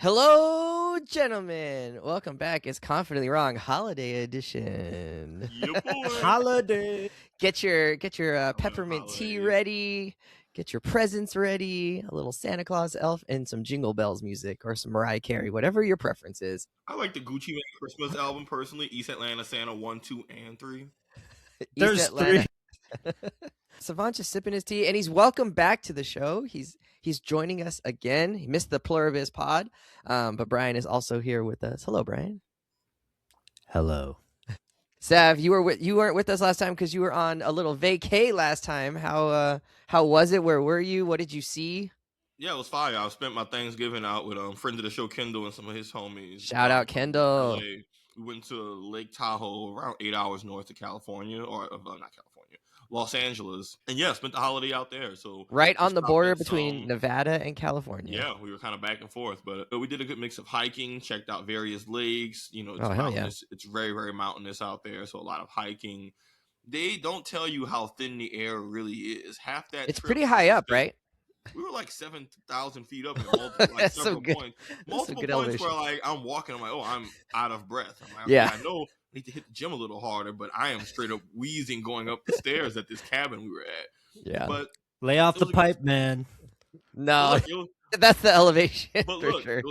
Hello, gentlemen. Welcome back. It's Confidently Wrong Holiday Edition. Yeah, boy. Holiday. Get your a peppermint tea holiday. ready. Get your presents ready. A little Santa Claus elf and some Jingle Bells music or some Mariah Carey, whatever your preference is. I like the Gucci Mane Christmas album personally. East Atlanta Santa 1, 2, and 3. There's East Atlanta. Savon just sipping his tea, and he's welcome back to the show. He's joining us again. He missed the Pluribus pod, but Brian is also here with us. Hello, Brian. Hello. Sav, you weren't with us last time because you were on a little vacay last time. How was it? Where were you? What did you see? Yeah, it was fire. I spent my Thanksgiving out with friend of the show Kendall and some of his homies. Shout out Kendall. LA. We went to Lake Tahoe, around 8 hours north of California, or not California, Los Angeles, and yeah, spent the holiday out there. So right on the border at between Nevada and California. Yeah, we were kind of back and forth, but we did a good mix of hiking, checked out various lakes. You know, it's Oh, hell yeah. mountainous. It's very, very mountainous out there, so a lot of hiking. They don't tell you how thin the air really is. Half that It's trip pretty was high just up, right? We were like 7,000 feet up, and multiple, That's so several good. points. That's Multiple some good points elevation. where like I'm walking, I'm like, oh, I'm out of breath. I'm like, Yeah. I know I need to hit the gym a little harder, but I am straight up wheezing going up the stairs at this cabin we were at. Yeah. But Lay off It the was a pipe, man. No, look, it was, that's the elevation but for look, sure. it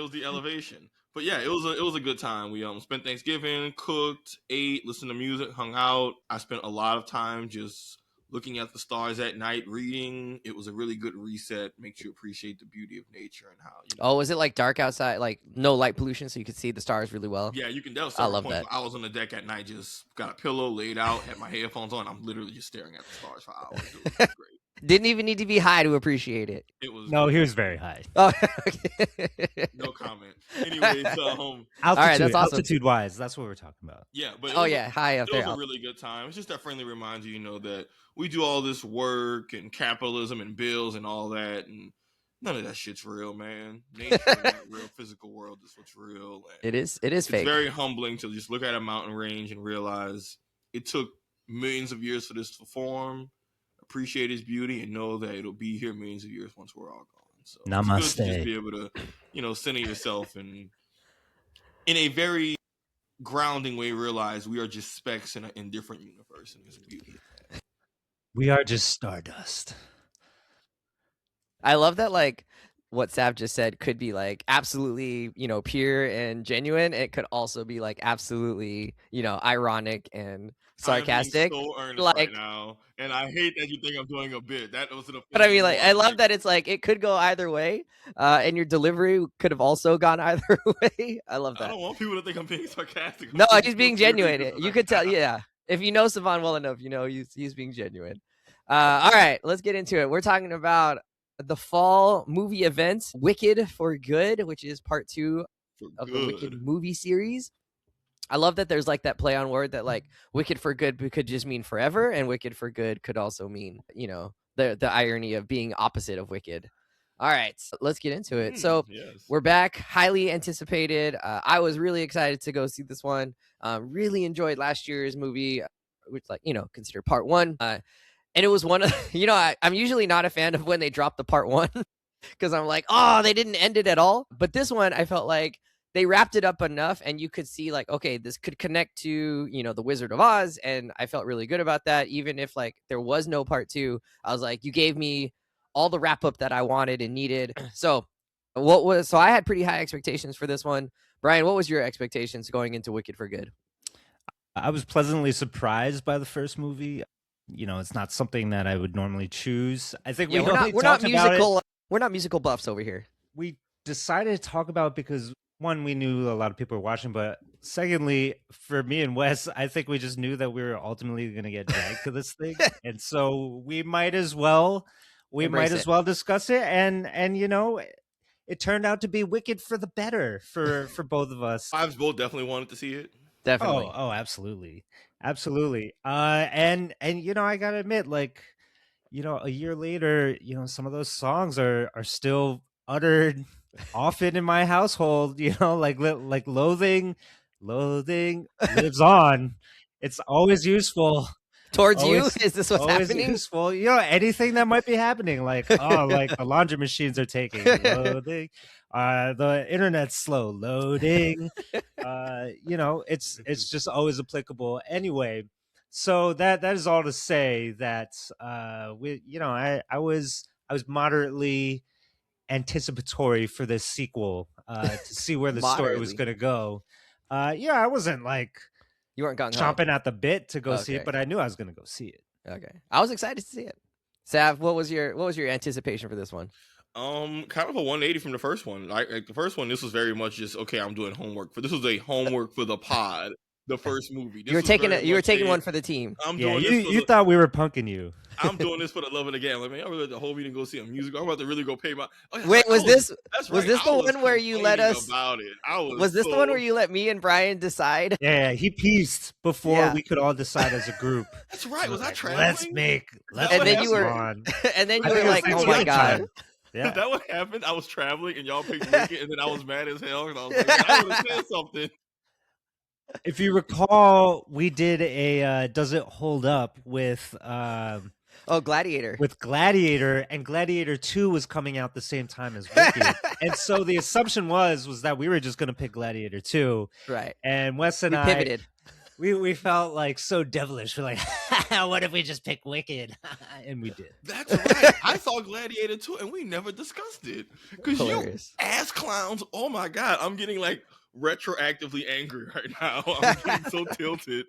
was the elevation. But yeah, it was a good time. We spent Thanksgiving, cooked, ate, listened to music, hung out. I spent a lot of time just looking at the stars at night, reading. It was a really good reset. Makes you appreciate the beauty of nature and how. Oh, was it like dark outside, like no light pollution, so you could see the stars really well? Yeah, you can. That was I several love points that. where I was on the deck at night, just got a pillow, laid out, had my headphones on. I'm literally just staring at the stars for hours. It was great. Didn't even need to be high to appreciate it. It was No, he was very high. Oh, okay. no comment. Anyways, Altitude, right, that's awesome. altitude-wise, that's what we're talking about. yeah, but Oh yeah, high up it there. was a really good time. It's just that friendly reminder, that we do all this work and capitalism and bills and all that, and none of that shit's real, man. Nature and that real physical world is what's real. And It is fake. it's very humbling to just look at a mountain range and realize it took millions of years for this to form. Appreciate its beauty and know that it'll be here millions of years once we're all gone. So it's good to Namaste. just be able to, center yourself and in a very grounding way realize we are just specks in different universe, and there's a beauty of that. We are just stardust. I love that, like, what Sav just said could be like absolutely, pure and genuine. It could also be like absolutely, ironic and sarcastic. I'm being so earnest Like- right now, and I hate that you think I'm doing a bit. That was an. But I mean, like, I love that it's like it could go either way, and your delivery could have also gone either way. I love I that. don't want people to think I'm being sarcastic. No, he's being genuine. You could tell, yeah. If you know Savon well enough, he's being genuine. All right, let's get into it. We're talking about the fall movie events, Wicked for Good, which is part 2 of the Wicked movie series. I love that there's like that play on word that like Wicked for Good could just mean forever, and Wicked for Good could also mean, the irony of being opposite of Wicked. All right, let's get into it. So yes. we're back, highly anticipated. I was really excited to go see this one. Really enjoyed last year's movie, which considered part 1. And it was one of, I'm usually not a fan of when they drop the part 1 because I'm like, oh, they didn't end it at all. But this one, I felt like they wrapped it up enough and you could see like, okay, this could connect to, the Wizard of Oz. And I felt really good about that. Even if like there was no part 2, I was like, you gave me all the wrap up that I wanted and needed. So I had pretty high expectations for this one. Brian, what was your expectations going into Wicked for Good? I was pleasantly surprised by the first movie. It's not something that I would normally choose. I think Yeah, we're not musical buffs over here. We decided to talk about it because one, we knew a lot of people were watching, but secondly, for me and Wes, I think we just knew that we were ultimately going to get dragged to this thing, and so we might as well discuss it. And it turned out to be Wicked for the better for both of us. I've both definitely wanted to see it. Definitely. Oh, absolutely. And I gotta admit, like, a year later, some of those songs are still uttered often in my household. Like loathing lives on. It's always useful. Towards Always- you? Is this what's Always happening? useful. Anything that might be happening, like like the laundry machines are taking loathing. The internet's slow loading. It's just always applicable anyway. So that is all to say that I was moderately anticipatory for this sequel to see where the story was Moderately. going to go. I wasn't like You weren't gung ho. chomping at the bit to go see it, Okay. but I knew I was going to go see it. Okay, I was excited to see it. Sav, what was your anticipation for this one? Kind of a 180 from the first one. Like the first one, this was very much just okay. I'm doing homework, but this was a homework for the pod. The first movie. This You were taking one for the team. I'm Yeah, doing this. you thought we were punking you. I'm doing this for the love of the game. Like, man, I really let the whole meeting go see a musical. I'm about to really go pay my. Oh, Wait, was this That's was right. this I the was one where you let complaining us? about it? Was this the one where you let me and Brian decide? Yeah, he pieced before Yeah. we could all decide as a group. That's right. Was I Like, traveling? let's And then make you were- one. And then I you think were it was like, "Oh my Thanksgiving god!" time. Yeah. Is that what happened? I was traveling and y'all picked Wicked, and then I was mad as hell, and I was like, man, I would have said something. If you recall, we did a Does It Hold Up with Oh, Gladiator. with Gladiator, and Gladiator 2 was coming out the same time as Wicked. And so the assumption was that we were just going to pick Gladiator 2. Right. And Wes and We I pivoted. we felt like so devilish. We're like, what if we just pick Wicked? And we did. That's right. I saw Gladiator 2, and we never discussed it. Because you Hilarious. ass clowns, oh my God, I'm getting like retroactively angry right now. I'm getting so tilted.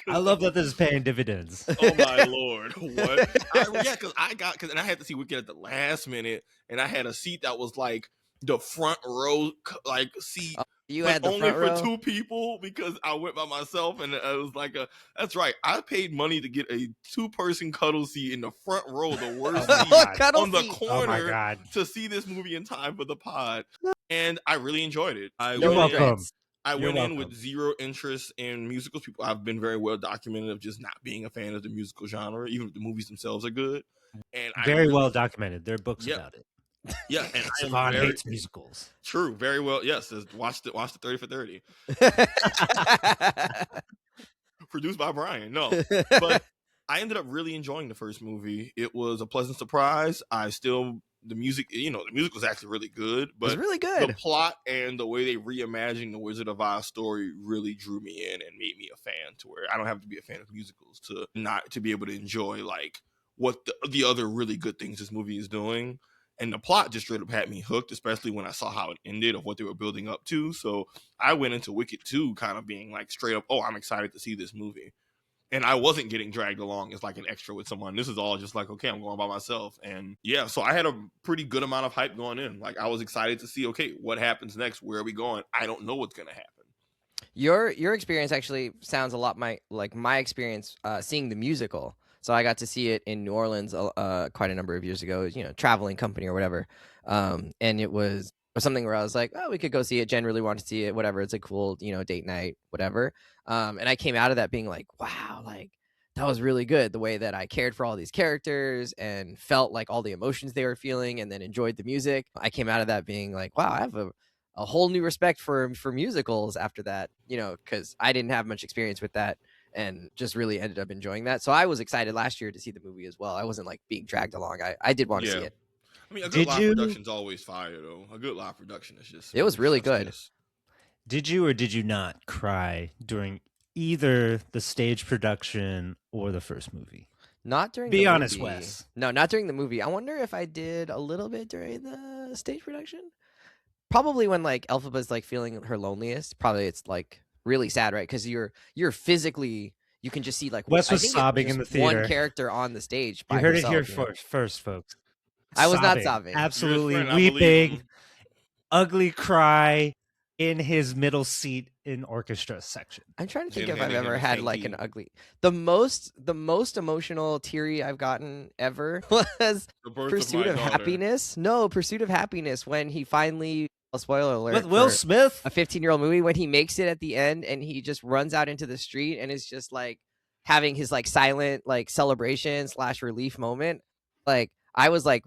I love that this is paying dividends. Oh my Lord. What? Because and I had to see Wicked at the last minute, and I had a seat that was like the front row, like seat. You but had the only front for row. 2 people because I went by myself, and it was like that's right. I paid money to get a 2-person cuddle seat in the front row, the worst seat Cuddle on the seat. Oh my corner God. to see this movie in time for the pod. And I really enjoyed it. You're welcome. I You're went in welcome. with zero interest in musicals. People I've been very well documented of just not being a fan of the musical genre, even if the movies themselves are good. And Very well documented. There are books about it. Yeah, and Savon hates musicals. True, very well. Yes, watch the 30 for 30. Produced by Brian. No, but I ended up really enjoying the first movie. It was a pleasant surprise. The music was actually really good, but It's really good. The plot and the way they reimagined the Wizard of Oz story really drew me in and made me a fan, to where I don't have to be a fan of musicals to be able to enjoy like what the other really good things this movie is doing. And the plot just straight up had me hooked, especially when I saw how it ended, of what they were building up to. So I went into Wicked 2 kind of being like straight up, oh, I'm excited to see this movie. And I wasn't getting dragged along as like an extra with someone. This is all just like, okay, I'm going by myself. And yeah, so I had a pretty good amount of hype going in. Like I was excited to see, okay, what happens next? Where are we going? I don't know what's going to happen. Your experience actually sounds a lot like my experience seeing the musical. So I got to see it in New Orleans quite a number of years ago, traveling company or whatever. And it was something where I was like, oh, we could go see it. Jen really wanted to see it, whatever. It's a cool, date night, whatever. And I came out of that being like, wow, like that was really good. The way that I cared for all these characters and felt like all the emotions they were feeling, and then enjoyed the music. I came out of that being like, wow, I have a whole new respect for musicals after that, because I didn't have much experience with that. And just really ended up enjoying that. So I was excited last year to see the movie as well. I wasn't like being dragged along. I did want to see it. I mean, a good live production's always fire, though. A good live production is just... It was really good. Did you or did you not cry during either the stage production or the first movie? Not during Be the honest, movie. Wes. No, not during the movie. I wonder if I did a little bit during the stage production. Probably when like Elphaba's like feeling her loneliest. Probably it's like really sad, right? Because you're physically, you can just see like Wes was sobbing in the theater. One character on the stage. You heard it here first, folks. I was not sobbing. Absolutely weeping, ugly cry in his middle seat in orchestra section. I'm trying to think if I've ever had like an ugly. The most emotional teary I've gotten ever was Pursuit of Happiness. No, Pursuit of Happiness, when he finally, a spoiler alert, with Will Smith, a 15-year-old movie, when he makes it at the end and he just runs out into the street and is just like having his like silent like celebration / relief moment. Like I was like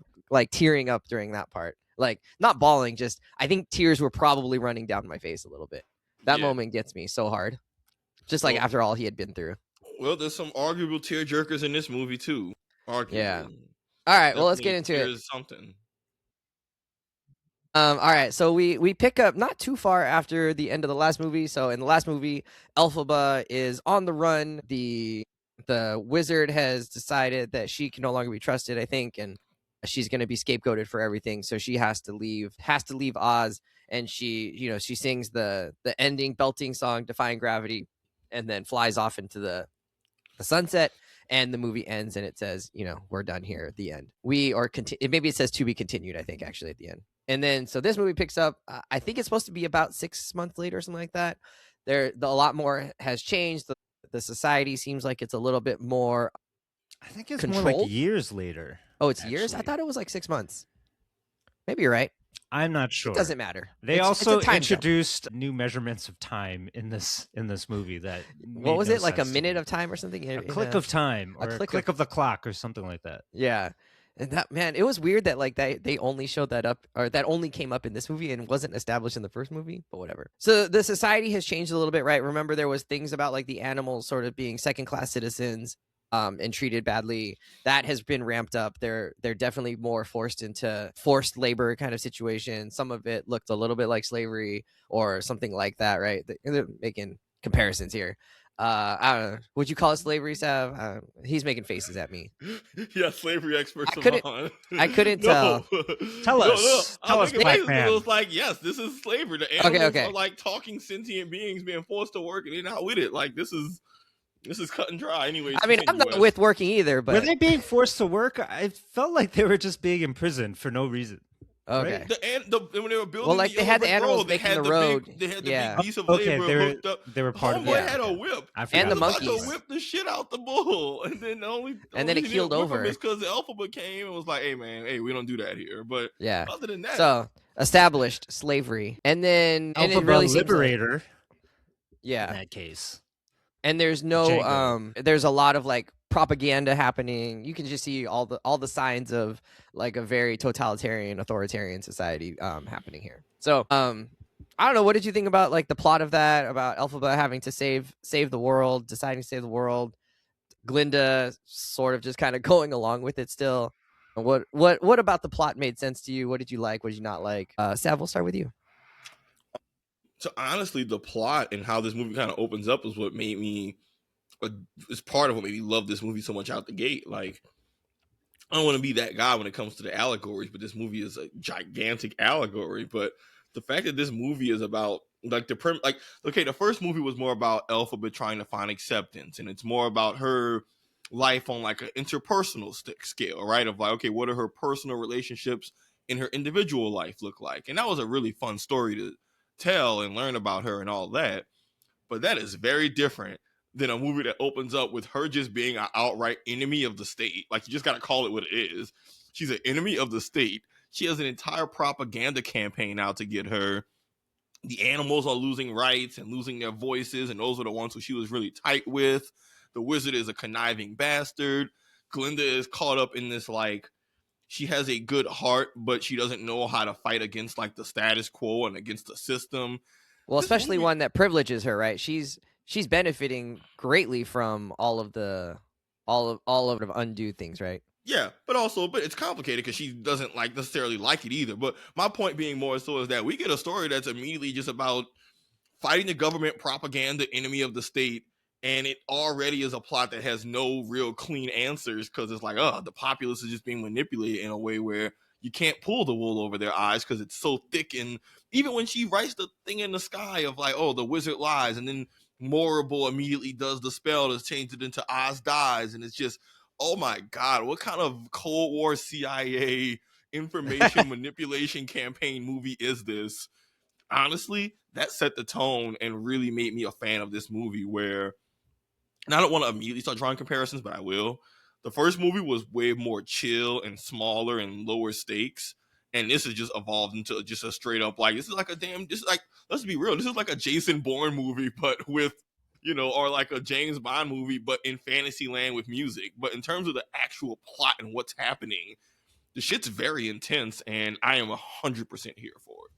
tearing up during that part. Like not bawling, just I think tears were probably running down my face a little bit. That moment gets me so hard. Just like after all he had been through. Well, there's some arguable tear jerkers in this movie too. Arguably. Yeah. All right, well, let's get into it. Something. All right, so we pick up not too far after the end of the last movie. So in the last movie, Elphaba is on the run. The wizard has decided that she can no longer be trusted, I think, and she's going to be scapegoated for everything. So she has to leave Oz, and she sings the ending belting song, "Defying Gravity," and then flies off into the sunset. And the movie ends, and it says, we're done here at the end. Maybe it says to be continued, I think, actually, at the end. And then, so this movie picks up, I think it's supposed to be about 6 months later or something like that. A lot more has changed. The society seems like it's a little bit more I think it's controlled. more like years later. Oh, it's years? I thought it was like 6 months. Maybe you're right. I'm not sure. It doesn't matter. They also introduced new measurements of time in this movie. That what was it, like a minute of time or something? A click of time, or a click of the clock, or something like that. Yeah, and that, man, it was weird that like they only showed that up, or that only came up in this movie and wasn't established in the first movie. But whatever. So the society has changed a little bit, right? Remember, there was things about like the animals sort of being second-class citizens. And treated badly. That has been ramped up. They're definitely more forced into forced labor kind of situation. Some of it looked a little bit like slavery or something like that, right? They're making comparisons here. I don't know. Would you call it slavery, Sav? He's making faces at me. Yeah, slavery expert. I couldn't tell. Tell us, black man. It was like, yes, this is slavery. The animals are like talking sentient beings being forced to work, and they're not with it. Like, this is cut and dry. Anyways, I mean, I'm not with working either, but were they being forced to work? I felt like they were just being imprisoned for no reason. Okay. Right? When they were building, they had the animals making the road. They had the big piece of labor hooked up. They were part of it. Had a whip, and the monkeys about to whip the shit out the bull, and then it keeled over. Because the Elphaba came and was like, "Hey man, we don't do that here." But yeah, other than that, so established slavery, and then Elphaba, and it really liberator. Like, yeah, in that case. And there's no there's a lot of like propaganda happening. You can just see all the signs of like a very totalitarian, authoritarian society happening here. So I don't know, what did you think about like the plot of that, about Elphaba having to save the world, deciding to save the world, Glinda sort of just kind of going along with it still? What about the plot made sense to you? What did you like? What did you not like? Sav, we'll start with you. So honestly, the plot and how this movie kind of opens up is what made me, is part of what made me love this movie so much out the gate. Like, I don't want to be that guy when it comes to the allegories, but this movie is a gigantic allegory. But the fact that this movie is about like the first movie was more about Elphaba trying to find acceptance, and it's more about her life on like an interpersonal scale, right? Of like, okay, what are her personal relationships in her individual life look like? And that was a really fun story to tell and learn about her and all that. But that is very different than a movie that opens up with her just being an outright enemy of the state. Like, you just got to call it what it is. She's an enemy of the state. She has an entire propaganda campaign out to get her. The animals are losing rights and losing their voices, and those are the ones who she was really tight with. The wizard is a conniving bastard. Glinda is caught up in this, like, she has a good heart, but she doesn't know how to fight against like the status quo and against the system. Well, especially one that privileges her, right? She's benefiting greatly from all of the undue things, right? Yeah, but it's complicated because she doesn't like necessarily like it either. But my point being more so is that we get a story that's immediately just about fighting the government, propaganda, enemy of the state. And it already is a plot that has no real clean answers, because it's like, the populace is just being manipulated in a way where you can't pull the wool over their eyes because it's so thick. And even when she writes the thing in the sky of like, the wizard lies, and then Morrible immediately does the spell to change it into Oz dies. And it's just, oh my God, what kind of Cold War CIA information manipulation campaign movie is this? Honestly, that set the tone and really made me a fan of this movie, where, and I don't want to immediately start drawing comparisons, but I will. The first movie was way more chill and smaller and lower stakes. And this has just evolved into just a straight up, like, let's be real, this is like a Jason Bourne movie, but with, or like a James Bond movie, but in fantasy land with music. But in terms of the actual plot and what's happening, the shit's very intense, and I am 100% here for it.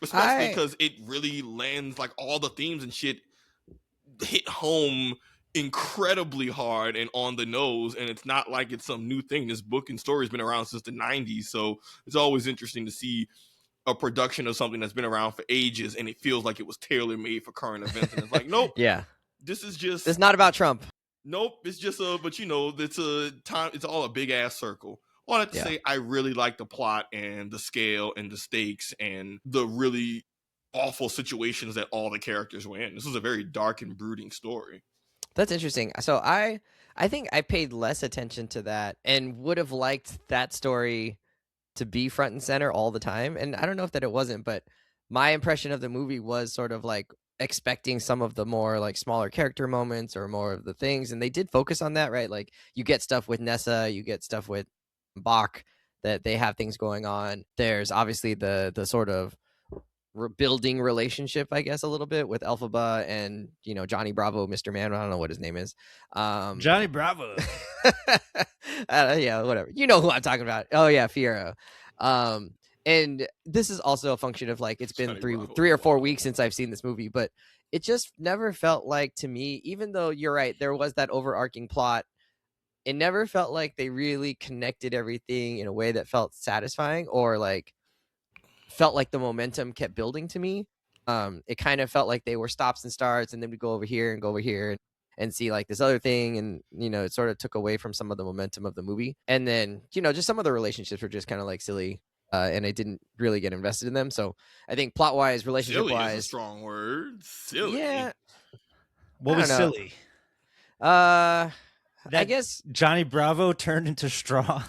Especially because it really lands, like, all the themes and shit hit home incredibly hard and on the nose, and it's not like it's some new thing. This book and story has been around since the 90s, so it's always interesting to see a production of something that's been around for ages and it feels like it was tailor-made for current events, and it's like, nope, Yeah. this is just It's not about Trump. Nope, it's just but it's a time, it's all a big ass circle. All that to say, I really like the plot and the scale and the stakes and the really awful situations that all the characters were in. This was a very dark and brooding story. That's interesting. So I think I paid less attention to that and would have liked that story to be front and center all the time. And I don't know if that it wasn't, but my impression of the movie was sort of like expecting some of the more like smaller character moments or more of the things, and they did focus on that, right? Like you get stuff with Nessa, you get stuff with Bach, that they have things going on. There's obviously the sort of rebuilding relationship, I guess, a little bit with Elphaba and Johnny Bravo, Mr. Man. I don't know what his name is. Johnny Bravo. Yeah, whatever. You know who I'm talking about. Oh yeah, Fiero. And this is also a function of like it's been three or 4 weeks since I've seen this movie, but it just never felt like, to me, even though you're right, there was that overarching plot, it never felt like they really connected everything in a way that felt satisfying or like felt like the momentum kept building to me. It kind of felt like they were stops and starts, and then we go over here and go over here and see like this other thing, and it sort of took away from some of the momentum of the movie. And then just some of the relationships were just kind of like silly, and I didn't really get invested in them. So I think plot wise, relationship wise, silly is a strong word. Silly. Yeah. What was silly? I guess Johnny Bravo turned into straw.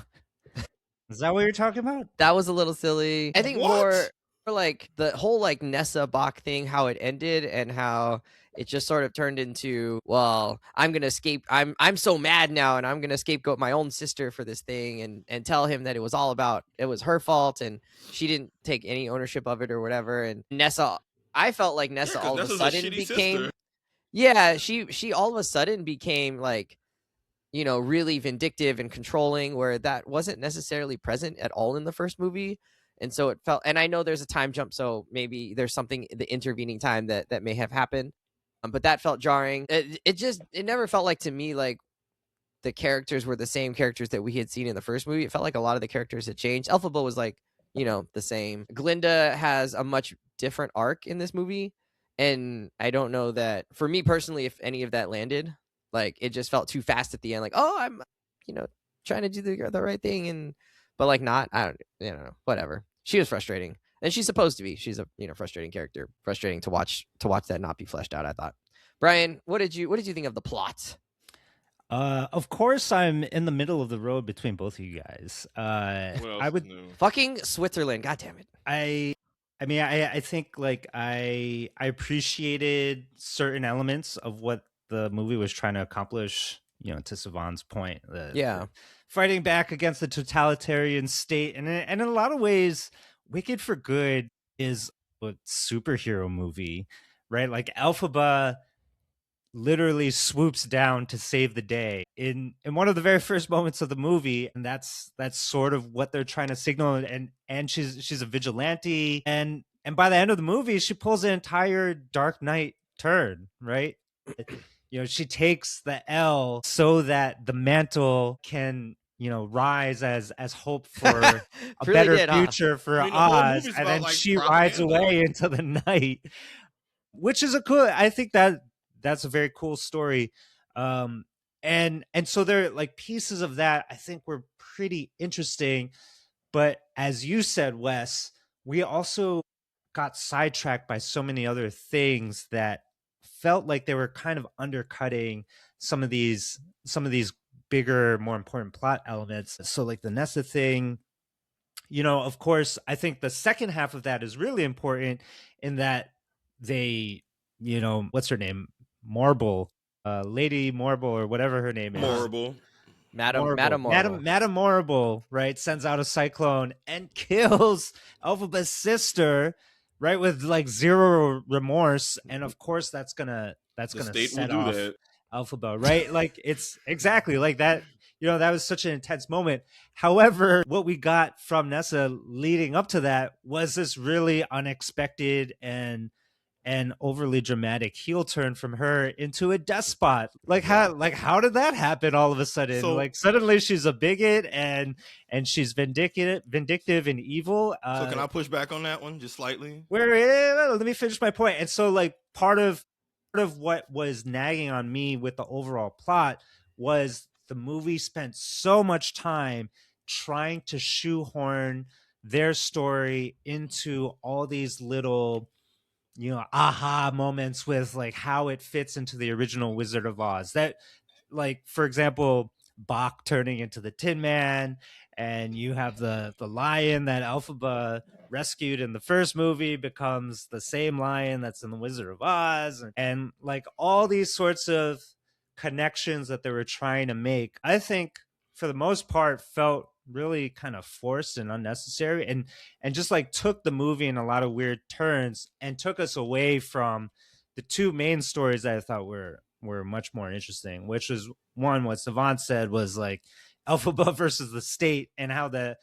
Is that what you're talking about? That was a little silly. I think more like the whole like Nessa Bach thing, how it ended and how it just sort of turned into, well, I'm gonna escape. I'm so mad now, and I'm gonna scapegoat my own sister for this thing, and tell him that it was her fault, and she didn't take any ownership of it or whatever. And Nessa, I felt like Nessa all of a sudden became, she all of a sudden became like, really vindictive and controlling, where that wasn't necessarily present at all in the first movie. And so it felt, and I know there's a time jump, so maybe there's something, the intervening time that may have happened. But that felt jarring. It never felt like, to me, like the characters were the same characters that we had seen in the first movie. It felt like a lot of the characters had changed. Elphaba was like, the same. Glinda has a much different arc in this movie. And I don't know that, for me personally, if any of that landed. Like, it just felt too fast at the end. Like, oh, I'm, trying to do the right thing. But like not, I don't know, whatever. She was frustrating. And she's supposed to be. She's a frustrating character. Frustrating to watch that not be fleshed out, I thought. Brian, what did you think of the plot? Of course, I'm in the middle of the road between both of you guys. I would fucking Switzerland. God damn it. I mean, I think like I appreciated certain elements of what the movie was trying to accomplish. To Savon's point, fighting back against the totalitarian state, and in a lot of ways, Wicked for Good is a superhero movie, right? Like Elphaba literally swoops down to save the day in one of the very first moments of the movie, and that's sort of what they're trying to signal. And she's a vigilante, and by the end of the movie, she pulls an entire Dark Knight turn, right? She takes the L so that the mantle can rise as hope for a better future for Oz, and then like she rides away into the night, which is I think that's a very cool story. And so there, like, pieces of that I think were pretty interesting, but as you said, Wes, we also got sidetracked by so many other things that felt like they were kind of undercutting some of these bigger, more important plot elements. So like the Nessa thing, of course, I think the second half of that is really important in that they, what's her name? Marble, Lady Marble, or whatever her name is. Marble. Madame Marble, right, sends out a cyclone and kills Elphaba's sister, right, with like zero remorse. And of course that's gonna set off Elphaba, right? Like, it's exactly like that. That was such an intense moment. However, what we got from Nessa leading up to that was this really unexpected and an overly dramatic heel turn from her into a despot. How did that happen all of a sudden? So- Like suddenly she's a bigot and she's vindictive and evil. So can I push back on that one just slightly? Let me finish my point. And so like part of what was nagging on me with the overall plot was the movie spent so much time trying to shoehorn their story into all these little, you know, aha moments with like how it fits into the original Wizard of Oz. That, like, for example, Bach turning into the Tin Man, and you have the lion that Elphaba rescued in the first movie becomes the same lion that's in the Wizard of Oz, and like all these sorts of connections that they were trying to make, I think for the most part felt really kind of forced and unnecessary, and just like took the movie in a lot of weird turns and took us away from the two main stories that I thought were much more interesting, which was one, what Savon said was like Elphaba versus the state, and how the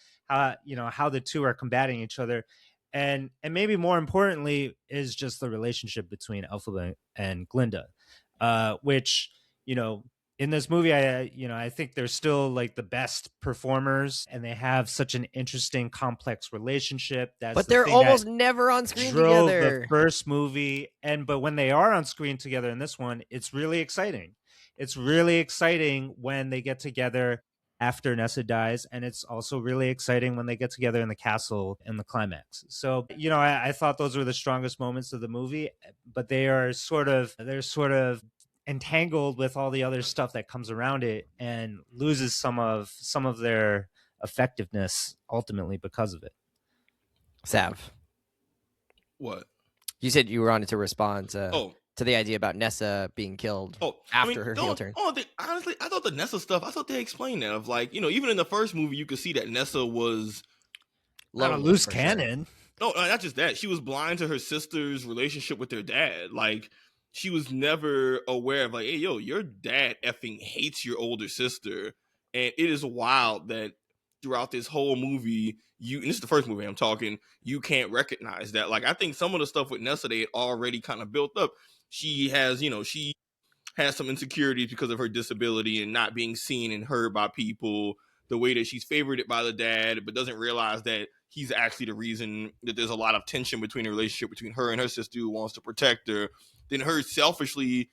two are combating each other, and maybe more importantly is just the relationship between Elphaba and Glinda, which, you know, in this movie, I think they're still like the best performers, and they have such an interesting, complex relationship. But they're almost never on screen together. The first movie, but when they are on screen together in this one, it's really exciting. It's really exciting when they get together after Nessa dies, and it's also really exciting when they get together in the castle in the climax. So, you know, I thought those were the strongest moments of the movie, but they're sort of entangled with all the other stuff that comes around it and loses some of their effectiveness ultimately because of it. Sav, what? You said you wanted to respond to the idea about Nessa being killed after her heel turn. Honestly, I thought the Nessa stuff, I thought they explained that. Of like, you know, even in the first movie, you could see that Nessa was not a loose cannon. Sure. No, not just that. She was blind to her sister's relationship with their dad. Like, she was never aware of like, hey, yo, your dad effing hates your older sister. And it is wild that throughout this whole movie, and this is the first movie I'm talking, you can't recognize that. Like, I think some of the stuff with Nessa, they had already kind of built up. She has some insecurities because of her disability and not being seen and heard by people, the way that she's favored by the dad, but doesn't realize that he's actually the reason that there's a lot of tension between the relationship between her and her sister who wants to protect her. Then her selfishly,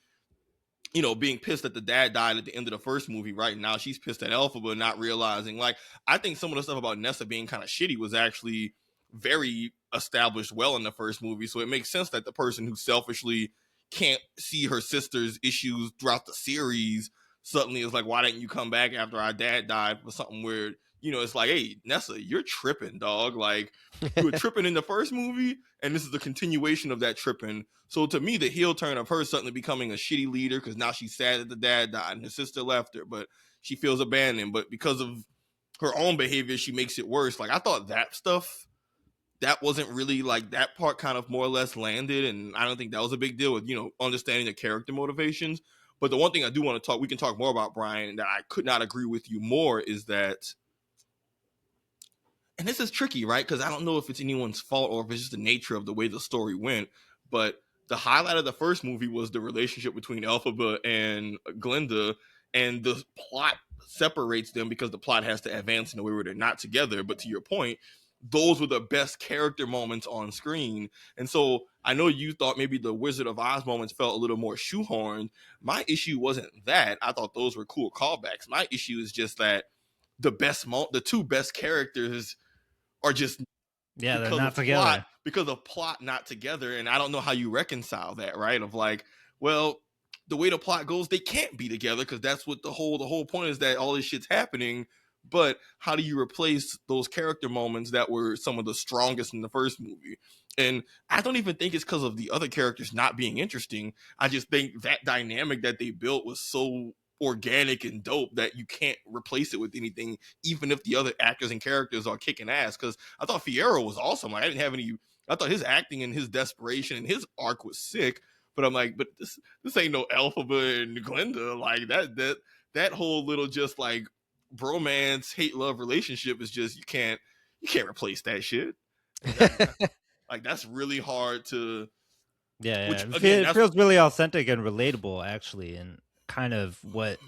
you know, being pissed that the dad died at the end of the first movie, right? Now she's pissed at Elphaba, not realizing. Like, I think some of the stuff about Nessa being kind of shitty was actually very established well in the first movie. So it makes sense that the person who selfishly can't see her sister's issues throughout the series suddenly is like, why didn't you come back after our dad died for something weird? You know, it's like, hey, Nessa, you're tripping, dog. Like, you were tripping in the first movie, and this is the continuation of that tripping. So to me, the heel turn of her suddenly becoming a shitty leader, because now she's sad that the dad died and her sister left her, but she feels abandoned. But because of her own behavior, she makes it worse. Like, I thought that stuff, that wasn't really, like, that part kind of more or less landed, and I don't think that was a big deal with, you know, understanding the character motivations. But the one thing I do want to we can talk more about, Brian, that I could not agree with you more is that, and this is tricky, right? Because I don't know if it's anyone's fault or if it's just the nature of the way the story went, but the highlight of the first movie was the relationship between Elphaba and Glinda, and the plot separates them because the plot has to advance in a way where they're not together. But to your point, those were the best character moments on screen. And so I know you thought maybe the Wizard of Oz moments felt a little more shoehorned. My issue wasn't that. I thought those were cool callbacks. My issue is just that the two best characters are just they're not together because of plot not together. And I don't know how you reconcile that, right? Of like, well, the way the plot goes, they can't be together because that's what the whole point is, that all this shit's happening. But how do you replace those character moments that were some of the strongest in the first movie? And I don't even think it's because of the other characters not being interesting. I just think that dynamic that they built was so organic and dope that you can't replace it with anything, even if the other actors and characters are kicking ass. Because I thought Fierro was awesome. Like, I thought his acting and his desperation and his arc was sick. But I'm like, but this ain't no Elphaba and Glinda. Like, that whole little just like bromance, hate love relationship is just, you can't replace that shit. Like, that's really hard to. Yeah, Which yeah. again, It that's feels really authentic and relatable, actually, and kind of what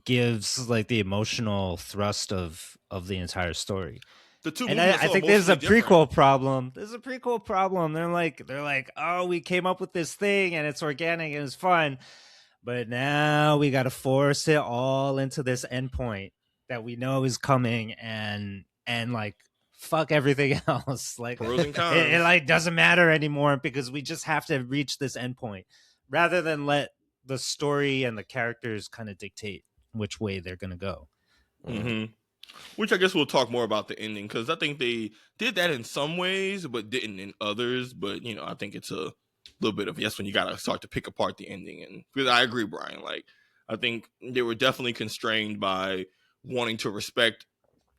gives like the emotional thrust of the entire story. the two And movies are I so think there's a emotionally different. prequel problem. There's a prequel problem. They're like, oh, we came up with this thing and it's organic and it's fun, but now we got to force it all into this endpoint that we know is coming, and like fuck everything else. Like Pros and it cons. like doesn't matter anymore because we just have to reach this endpoint, rather than let the story and the characters kind of dictate which way they're gonna go. hmm Which I guess we'll talk more about the ending, because I think they did that in some ways, but didn't in others. But I think it's a little bit of yes when you gotta start to pick apart the ending. And because I agree, Brian, like I think they were definitely constrained by wanting to respect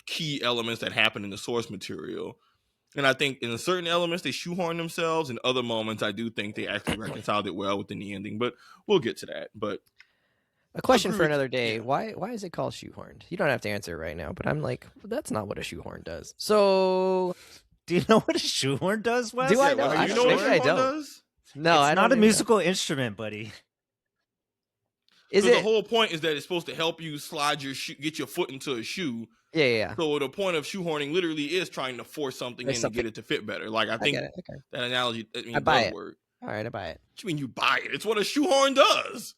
key elements that happen in the source material. And I think in certain elements they shoehorn themselves. In other moments, I do think they actually reconciled it well within the ending. But we'll get to that. But A question agree for with another day. yeah. Why is it called shoehorned? You don't have to answer it right now, but I'm like, well, that's not what a shoehorn does. So Do you know what a shoehorn does, Wes? Do I Yeah, know? well, I you don't- know what a maybe I shoehorn don't. does? no, It's I not don't a even know. musical instrument, buddy. Is So it? the whole point is that it's supposed to help you slide your shoe, get your foot into a shoe. Yeah. So the point of shoehorning literally is trying to force something There's in to something. get it to fit better. Like I I think get it. Okay. that analogy I buy does it. work. All right, I buy it. What do you mean you buy it? It's what a shoehorn does.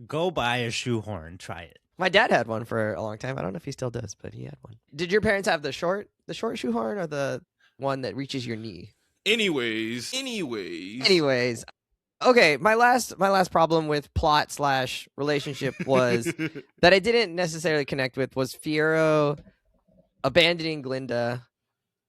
Go buy a shoehorn. Try it. My dad had one for a long time. I don't know if he still does, but he had one. Did your parents have the short shoehorn or the one that reaches your knee? Anyways. Anyways, okay. My last problem with plot / relationship was that I didn't necessarily connect with was Fierro abandoning Glinda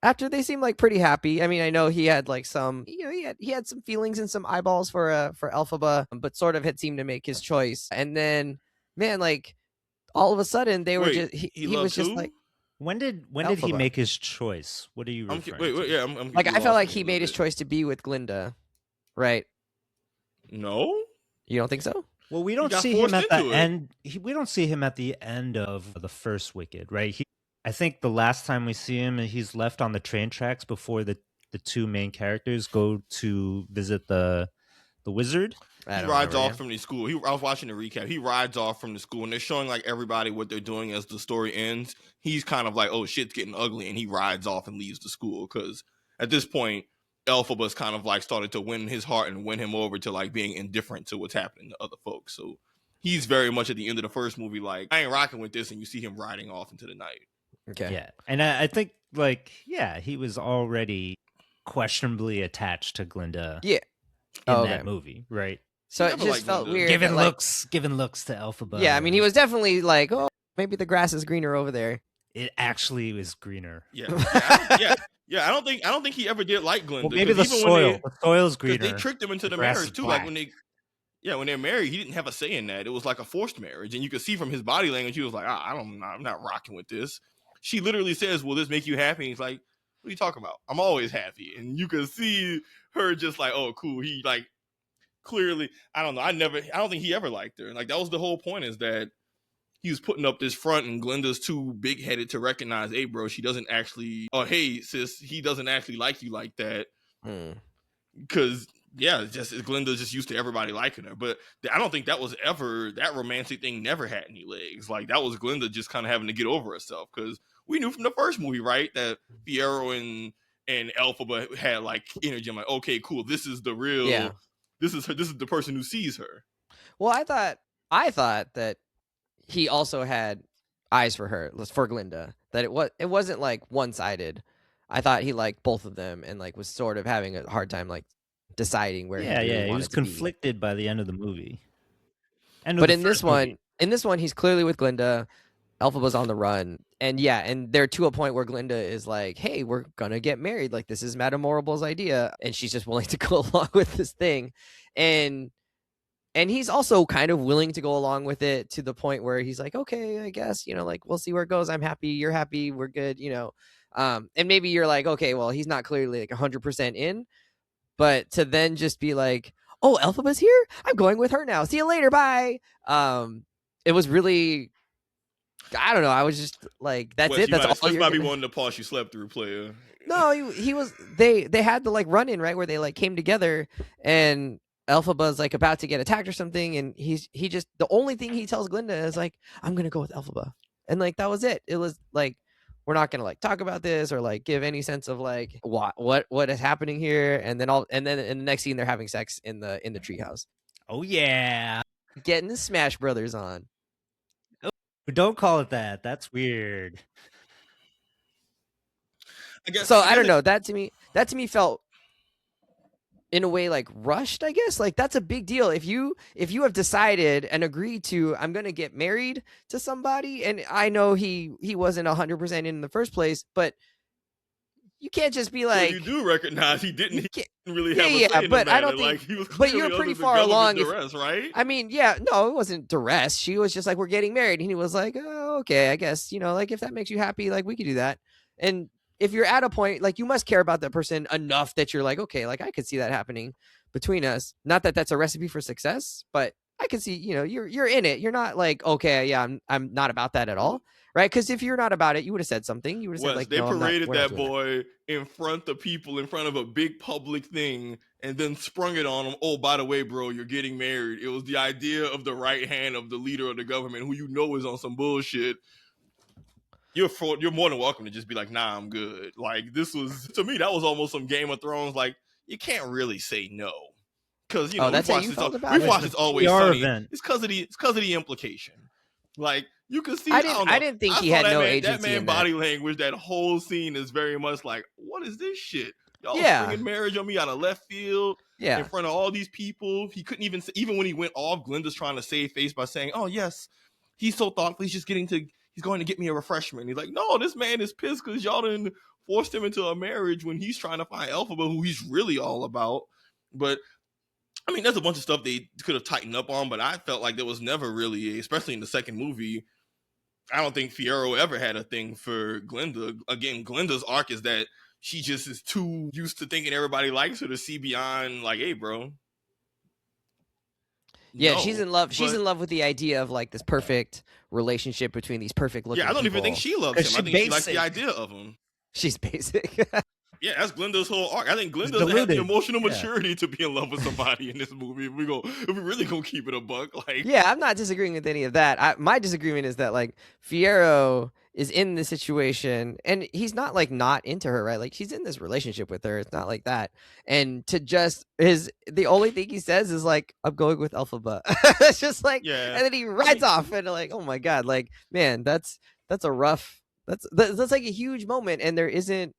after they seemed like pretty happy. I mean, I know he had like some, he had some feelings and some eyeballs for Elphaba, but sort of had seemed to make his choice. And then, man, like all of a sudden they were Wait, just he was loves just who? like, When did he Elphaba. make his choice? What are you referring Wait, to? yeah, I'm like I lost felt like me a he little made his bit. choice to be with Glinda, right? No, You don't think so? Well, we don't got see him forced at the into it. end. We don't see him at the end of the first Wicked, right? I think the last time we see him, he's left on the train tracks before the two main characters go to visit the wizard. I He don't rides remember, off from the school. I was watching the recap. He rides off from the school, and they're showing like everybody what they're doing as the story ends. He's kind of like, "Oh, shit's getting ugly," and he rides off and leaves the school because at this point, Elphaba's kind of like started to win his heart and win him over to like being indifferent to what's happening to other folks. So he's very much at the end of the first movie, like, "I ain't rocking with this," and you see him riding off into the night. Okay. Yeah, and I think like he was already questionably attached to Glinda. Yeah. in Okay. that movie, right? So it Never just liked felt Glinda. weird. Giving that, like, looks to Elphaba. Yeah, I mean, he was definitely like, oh, maybe the grass is greener over there. It actually was greener. Yeah. I don't think he ever did like Glinda. Well, maybe the 'cause even soil. The soil's because greener. they tricked him into the grass is marriage too. black. Like when they're married, he didn't have a say in that. It was like a forced marriage, and you could see from his body language, he was like, I'm not rocking with this. She literally says, "Will this make you happy?" And he's like, "What are you talking about? I'm always happy." And you can see her just like, "Oh, cool." He like clearly, I don't know. I don't think he ever liked her. And like that was the whole point, is that he was putting up this front, and Glinda's too big headed to recognize, hey, bro, she doesn't actually, or hey, sis, he doesn't actually like you like that. Because Glinda's just used to everybody liking her. But I don't think that romantic thing never had any legs. Like that was Glinda just kind of having to get over herself, because we knew from the first movie, right, that Fierro and Elphaba had like energy. I'm like, okay, cool. This is the real. Yeah. This is her. This is the person who sees her. Well, I thought that he also had eyes for her, for Glinda. That it wasn't like one-sided. I thought he liked both of them and like was sort of having a hard time like deciding where. Yeah, he really he wanted was to be. conflicted by the end of the movie. But in this one, he's clearly with Glinda. Elphaba's on the run, and they're to a point where Glinda is like, "Hey, we're gonna get married. Like this is Madame Morrible's idea," and she's just willing to go along with this thing, and he's also kind of willing to go along with it to the point where he's like, "Okay, I guess like we'll see where it goes. I'm happy, you're happy, we're good," And maybe you're like, "Okay, well, he's not clearly like 100% in," but to then just be like, "Oh, Elphaba's here. I'm going with her now. See you later. Bye." It was really. I don't know. I was just like, that's it. That's all. This might be one of the parts you slept through, player. No, he was. They had the like run in, right, where they like came together, and Elphaba's like about to get attacked or something, and he just, the only thing he tells Glinda is like, I'm gonna go with Elphaba, and like that was it. It was like, we're not gonna like talk about this or like give any sense of like what is happening here, and then in the next scene they're having sex in the treehouse, Oh yeah. getting the Smash Brothers on. Don't call it that. That's weird. So I don't know. That to me felt in a way like rushed, I guess. Like that's a big deal. If you have decided and agreed to, I'm going to get married to somebody, and I know he wasn't 100% in the first place, but you can't just be like, well, you do recognize he didn't really have yeah, a say in but the I don't matter. think, Like, he was but you're pretty far along. Duress, right? I mean, yeah, no, it wasn't duress. She was just like, we're getting married, and he was like, oh, okay, I guess, like if that makes you happy, like we could do that. And if you're at a point, like you must care about that person enough that you're like, okay, like I could see that happening between us. Not that that's a recipe for success, but I can see, you're in it. You're not like, okay, yeah, I'm not about that at all, right? Because if you're not about it, you would have said something. You would have said like, they no, paraded we're not that doing boy in front of people, in front of a big public thing, and then sprung it on him. Oh, by the way, bro, you're getting married. It was the idea of the right hand of the leader of the government, who is on some bullshit. You're more than welcome to just be like, nah, I'm good. Like, this was, to me, that was almost some Game of Thrones. Like, you can't really say no. Because, that's how you felt about it? We've watched It's Always Sunny. Event. It's because of the implication. Like, you can see, I didn't think he had no agency. That man body language, that whole scene is very much like, what is this shit? Y'all springing marriage on me out of left field, in front of all these people. He couldn't even when he went off, Glinda's trying to save face by saying, oh yes, he's so thoughtful, he's going to get me a refreshment. He's like, no, this man is pissed because y'all done forced him into a marriage when he's trying to find Elphaba, who he's really all about. But I mean, there's a bunch of stuff they could have tightened up on, but I felt like there was never really, especially in the second movie, I don't think Fiyero ever had a thing for Glinda. Again, Glinda's arc is that she just is too used to thinking everybody likes her to see beyond, like, hey, bro. Yeah, she's in love. She's in love with the idea of like this perfect relationship between these perfect looking. Yeah, I don't even think she loves him. I think she likes the idea of him. She's basic. Yeah, that's Glinda's whole arc. I think Glinda doesn't have the emotional maturity to be in love with somebody in this movie. If we really gonna keep it a buck, like, yeah, I'm not disagreeing with any of that. My disagreement is that like Fiyero is in this situation and he's not like not into her, right? Like he's in this relationship with her. It's not like that. And to just the only thing he says is like, I'm going with Elphaba. It's just like, and then he rides off and like, oh my God, like, man, that's a rough, that's like a huge moment. And there isn't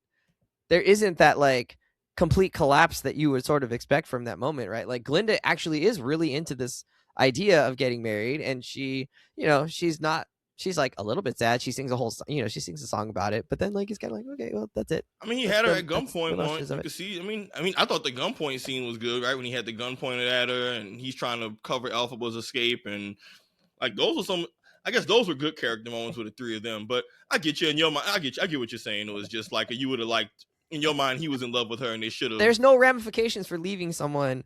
that like complete collapse that you would sort of expect from that moment, right? Like Glinda actually is really into this idea of getting married, and she, she's like a little bit sad. She sings she sings a song about it, but then like it's kind of like, okay, well, that's it. I mean, he had her at gunpoint once. You could see. I mean, I thought the gunpoint scene was good, right? When he had the gun pointed at her and he's trying to cover Elphaba's escape, and like those were some. I guess those were good character moments with the three of them. But I get you in your mind. I get what you're saying. It was just like you would have liked. In your mind, he was in love with her, and they should have. There's no ramifications for leaving someone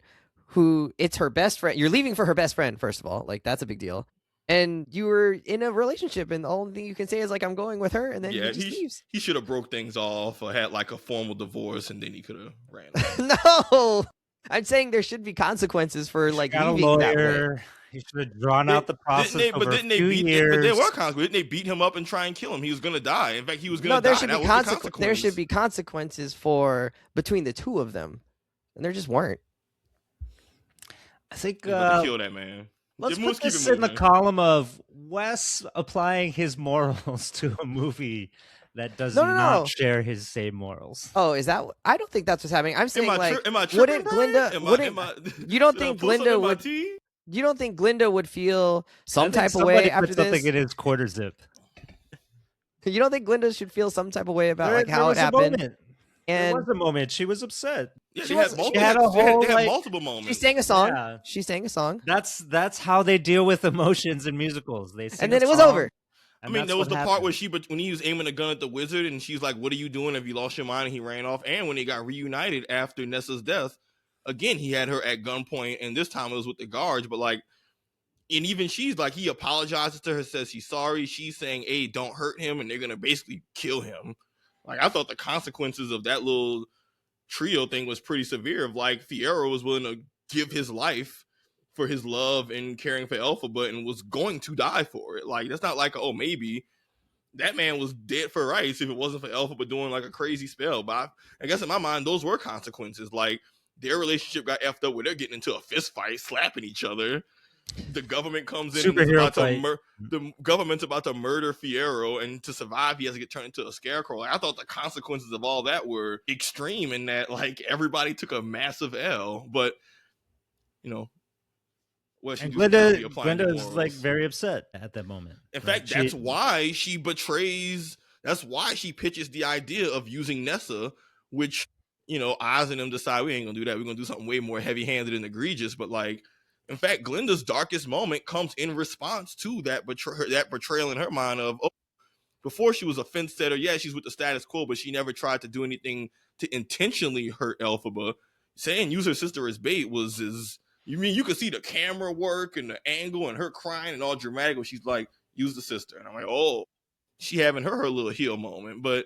who it's her best friend. You're leaving for her best friend, first of all. Like that's a big deal. And you were in a relationship, and the only thing you can say is like, I'm going with her, and then he just leaves. He should have broke things off or had like a formal divorce, and then he could have ran. No, I'm saying there should be consequences for like leaving lawyer. That way. He should have drawn out the process over a few years. But there were consequences. Didn't they beat him up and try and kill him? He was going to die. In fact, he was going to die. There should be consequences for between the two of them, and there just weren't. I think they killed that man. Let's put this in the column of Wes applying his morals to a movie that does not share his same morals. Oh, is that? I don't think that's what's happening. I'm saying wouldn't Glinda? You don't think Glinda would? You don't think Glinda would feel some type of way after this? Something in his quarter zip. You don't think Glinda should feel some type of way about like how it happened? And there was a moment. She was upset. Yeah, she had multiple moments. She sang a song. Yeah. She sang a song. That's how they deal with emotions in musicals. They sing and then it was over. I mean, there was the part where when he was aiming a gun at the wizard, and she's like, "What are you doing? Have you lost your mind?" And he ran off. And when they got reunited after Nessa's death. Again, he had her at gunpoint, and this time it was with the guards. But like, and even she's like, he apologizes to her, says he's sorry. She's saying, "Hey, don't hurt him," and they're gonna basically kill him. Like, I thought the consequences of that little trio thing was pretty severe. Of like, Fiyero was willing to give his life for his love and caring for Elphaba and was going to die for it. Like, that's not like, oh, maybe. That man was dead for rights if it wasn't for Elphaba doing like a crazy spell. But I guess in my mind, those were consequences. Like, their relationship got effed up where they're getting into a fist fight, slapping each other. The government comes in and is about to the government's about to murder Fiyero, and to survive, he has to get turned into a scarecrow. Like, I thought the consequences of all that were extreme in that, like, everybody took a massive L. But, you know, and Glenda is like very upset at that moment. In fact, that's why she betrays. That's why she pitches the idea of using Nessa, which, you know, Oz and them decide we ain't gonna do that. We're gonna do something way more heavy-handed and egregious. But, like, in fact, Glenda's darkest moment comes in response to that betrayal in her mind of, oh, before she was a fence setter. Yeah, she's with the status quo, but she never tried to do anything to intentionally hurt Elphaba. Saying use her sister as bait you mean you could see the camera work and the angle and her crying and all dramatic when she's like, use the sister. And I'm like, oh, she having her little heel moment. But,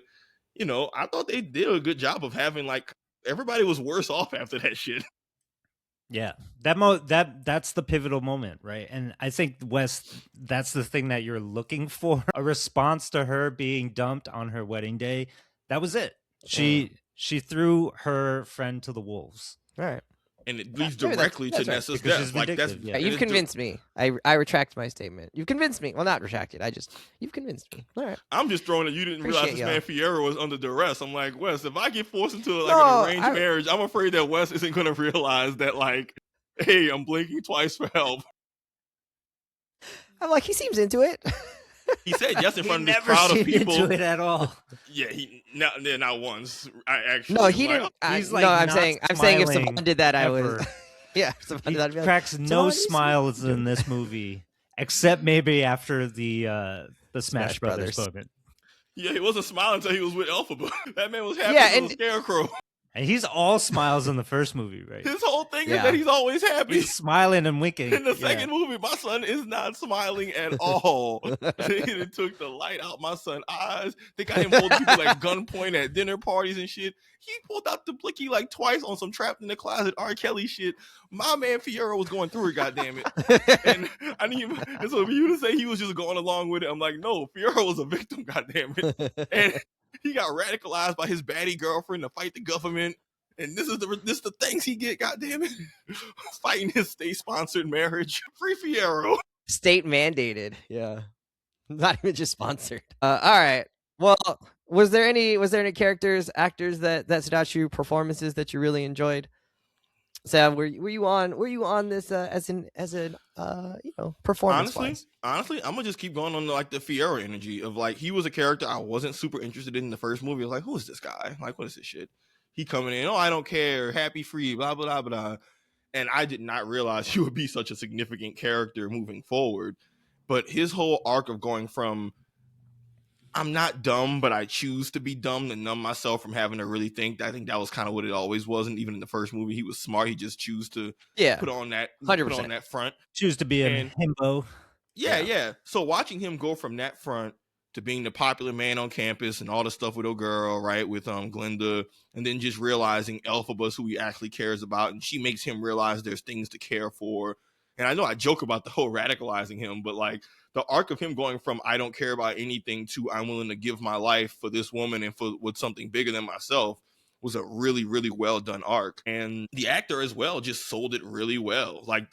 you know, I thought they did a good job of having, like, everybody was worse off after that shit. Yeah, that's the pivotal moment, right? And I think, Wes, that's the thing that you're looking for. A response to her being dumped on her wedding day. That was it. She threw her friend to the wolves. All right. And it leads directly to Nessa's death. Like, you've convinced me. I retract my statement. You've convinced me. Well, not retracted. You've convinced me. All right. I'm just throwing it. You didn't realize this man Fiyero was under duress. I'm like, Wes, if I get forced into like an arranged marriage, I'm afraid that Wes isn't going to realize that, like, hey, I'm blinking twice for help. I'm like, he seems into it. He said yes in front of this crowd of people. Into it at all. Yeah, not once. I actually. No, he didn't. He's like, no, I'm saying if Savon did that, I was. Yeah, he cracks no smiles in this movie, except maybe after the Smash Brothers moment. Yeah, he wasn't smiling until he was with Elphaba. That man was happy as a scarecrow. And he's all smiles in the first movie, right? His whole thing is that he's always happy. He's smiling and winking. In the second movie, my son is not smiling at all. They took the light out my son's eyes. They got him holding people at gunpoint at dinner parties and shit. He pulled out the blicky like twice on some trapped in the closet R. Kelly shit. My man Fiyero was going through it, goddammit. And I didn't even, and so for you to say he was just going along with it, I'm like, no, Fiyero was a victim, goddammit. And he got radicalized by his baddie girlfriend to fight the government. And this is the things he get, goddammit. Fighting his state-sponsored marriage. Free Fiyero. State mandated. Yeah. Not even just sponsored. All right. Well, was there any characters, actors that stood out to you, performances that you really enjoyed? Sam, were you on this as an performance? Honestly, I'm gonna just keep going on like the Fiyero energy of like he was a character I wasn't super interested in the first movie. I was like, who is this guy? Like, what is this shit? He coming in, oh, I don't care, happy free, blah blah blah blah. And I did not realize he would be such a significant character moving forward. But his whole arc of going from I'm not dumb, but I choose to be dumb to numb myself from having to really think. I think that was kind of what it always was. And even in the first movie, he was smart. He just chose to put on that 100% front. Choose to be a himbo. Yeah. So watching him go from that front to being the popular man on campus and all the stuff with girl, right, with Glenda, and then just realizing Elphaba's who he actually cares about, and she makes him realize there's things to care for. And I know I joke about the whole radicalizing him, but like the arc of him going from I don't care about anything to I'm willing to give my life for this woman and for with something bigger than myself was a really, really well done arc. And the actor as well just sold it really well. Like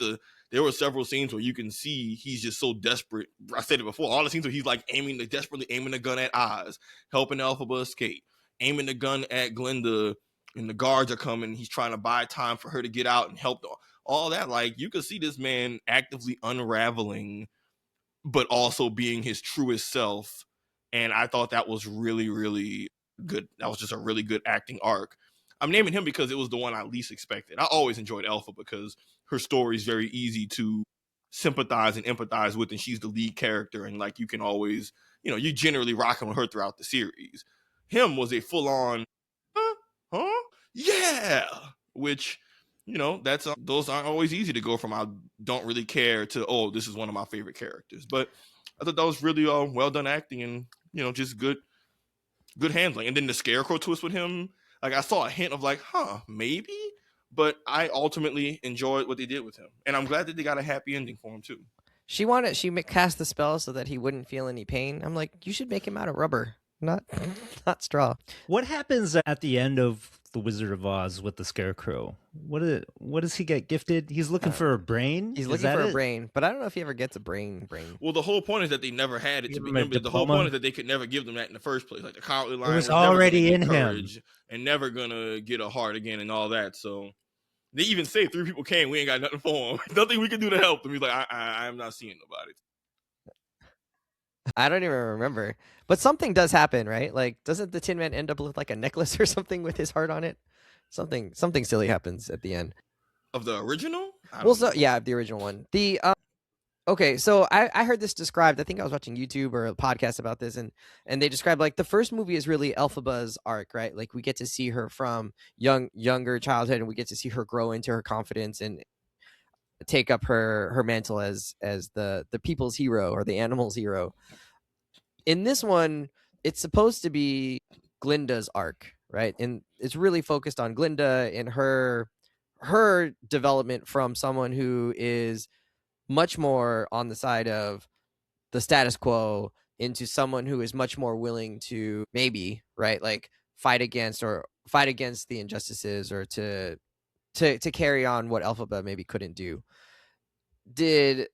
there were several scenes where you can see he's just so desperate. I said it before, all the scenes where he's like desperately aiming the gun at Oz, helping Elphaba escape, aiming the gun at Glenda, and the guards are coming. He's trying to buy time for her to get out and help all that. Like you could see this man actively unraveling, but also being his truest self. And I thought that was really, really good. That was just a really good acting arc. I'm naming him because it was the one I least expected. I always enjoyed Elpha because her story is very easy to sympathize and empathize with, and she's the lead character. And like you can always, you generally rocking with her throughout the series. Him was a full-on, yeah, which, those aren't always easy to go from I don't really care to, oh, this is one of my favorite characters. But I thought that was really well done acting and, just good handling. And then the scarecrow twist with him, like I saw a hint of like, maybe. but I ultimately enjoyed what they did with him, and I'm glad that they got a happy ending for him too. She cast the spell so that he wouldn't feel any pain. I'm like, you should make him out of rubber, not not straw. What happens at the end of The Wizard of Oz with the Scarecrow? What does he get gifted? He's looking for a brain? He's looking for a brain, but I don't know if he ever gets a brain. Well, the whole point is that they never had it to begin with. The whole point is that they could never give them that in the first place. Like the cowardly lion was already in him and never gonna get a heart again and all that. So they even say 3 people came. We ain't got nothing for him. Nothing we can do to help them. He's like, I'm not seeing nobody. I don't even remember, but something does happen, right? Like, doesn't the Tin Man end up with like a necklace or something with his heart on it? Something silly happens at the end of the original. The original one. Okay, so I heard this described. I think I was watching YouTube or a podcast about this, and they described like the first movie is really Elphaba's arc, right? Like we get to see her from younger childhood, and we get to see her grow into her confidence and take up her mantle as the people's hero or the animals' hero. In this one, it's supposed to be Glinda's arc, right? And it's really focused on Glinda and her development from someone who is much more on the side of the status quo into someone who is much more willing to maybe, right, like fight against the injustices or to carry on what Elphaba maybe couldn't do. Did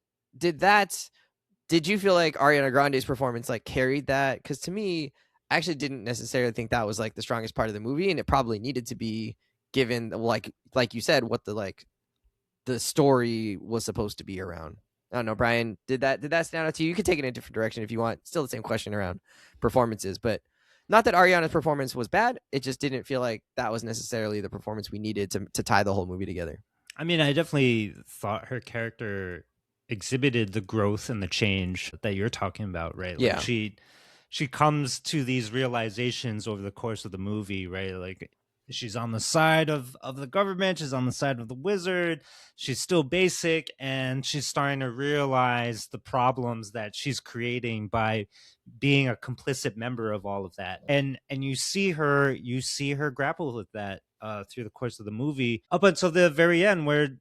you feel like Ariana Grande's performance like carried that? Because to me, I actually didn't necessarily think that was like the strongest part of the movie, and it probably needed to be, given like you said, what the story was supposed to be around. I don't know, Brian, did that stand out to you? You could take it in a different direction if you want. Still the same question around performances, but not that Ariana's performance was bad. It just didn't feel like that was necessarily the performance we needed to tie the whole movie together. I mean, I definitely thought her character exhibited the growth and the change that you're talking about, right? Yeah. Like she comes to these realizations over the course of the movie, right? Like she's on the side of the government, she's on the side of the wizard, she's still basic, and she's starting to realize the problems that she's creating by being a complicit member of all of that. And you see her grapple with that through the course of the movie up until the very end, where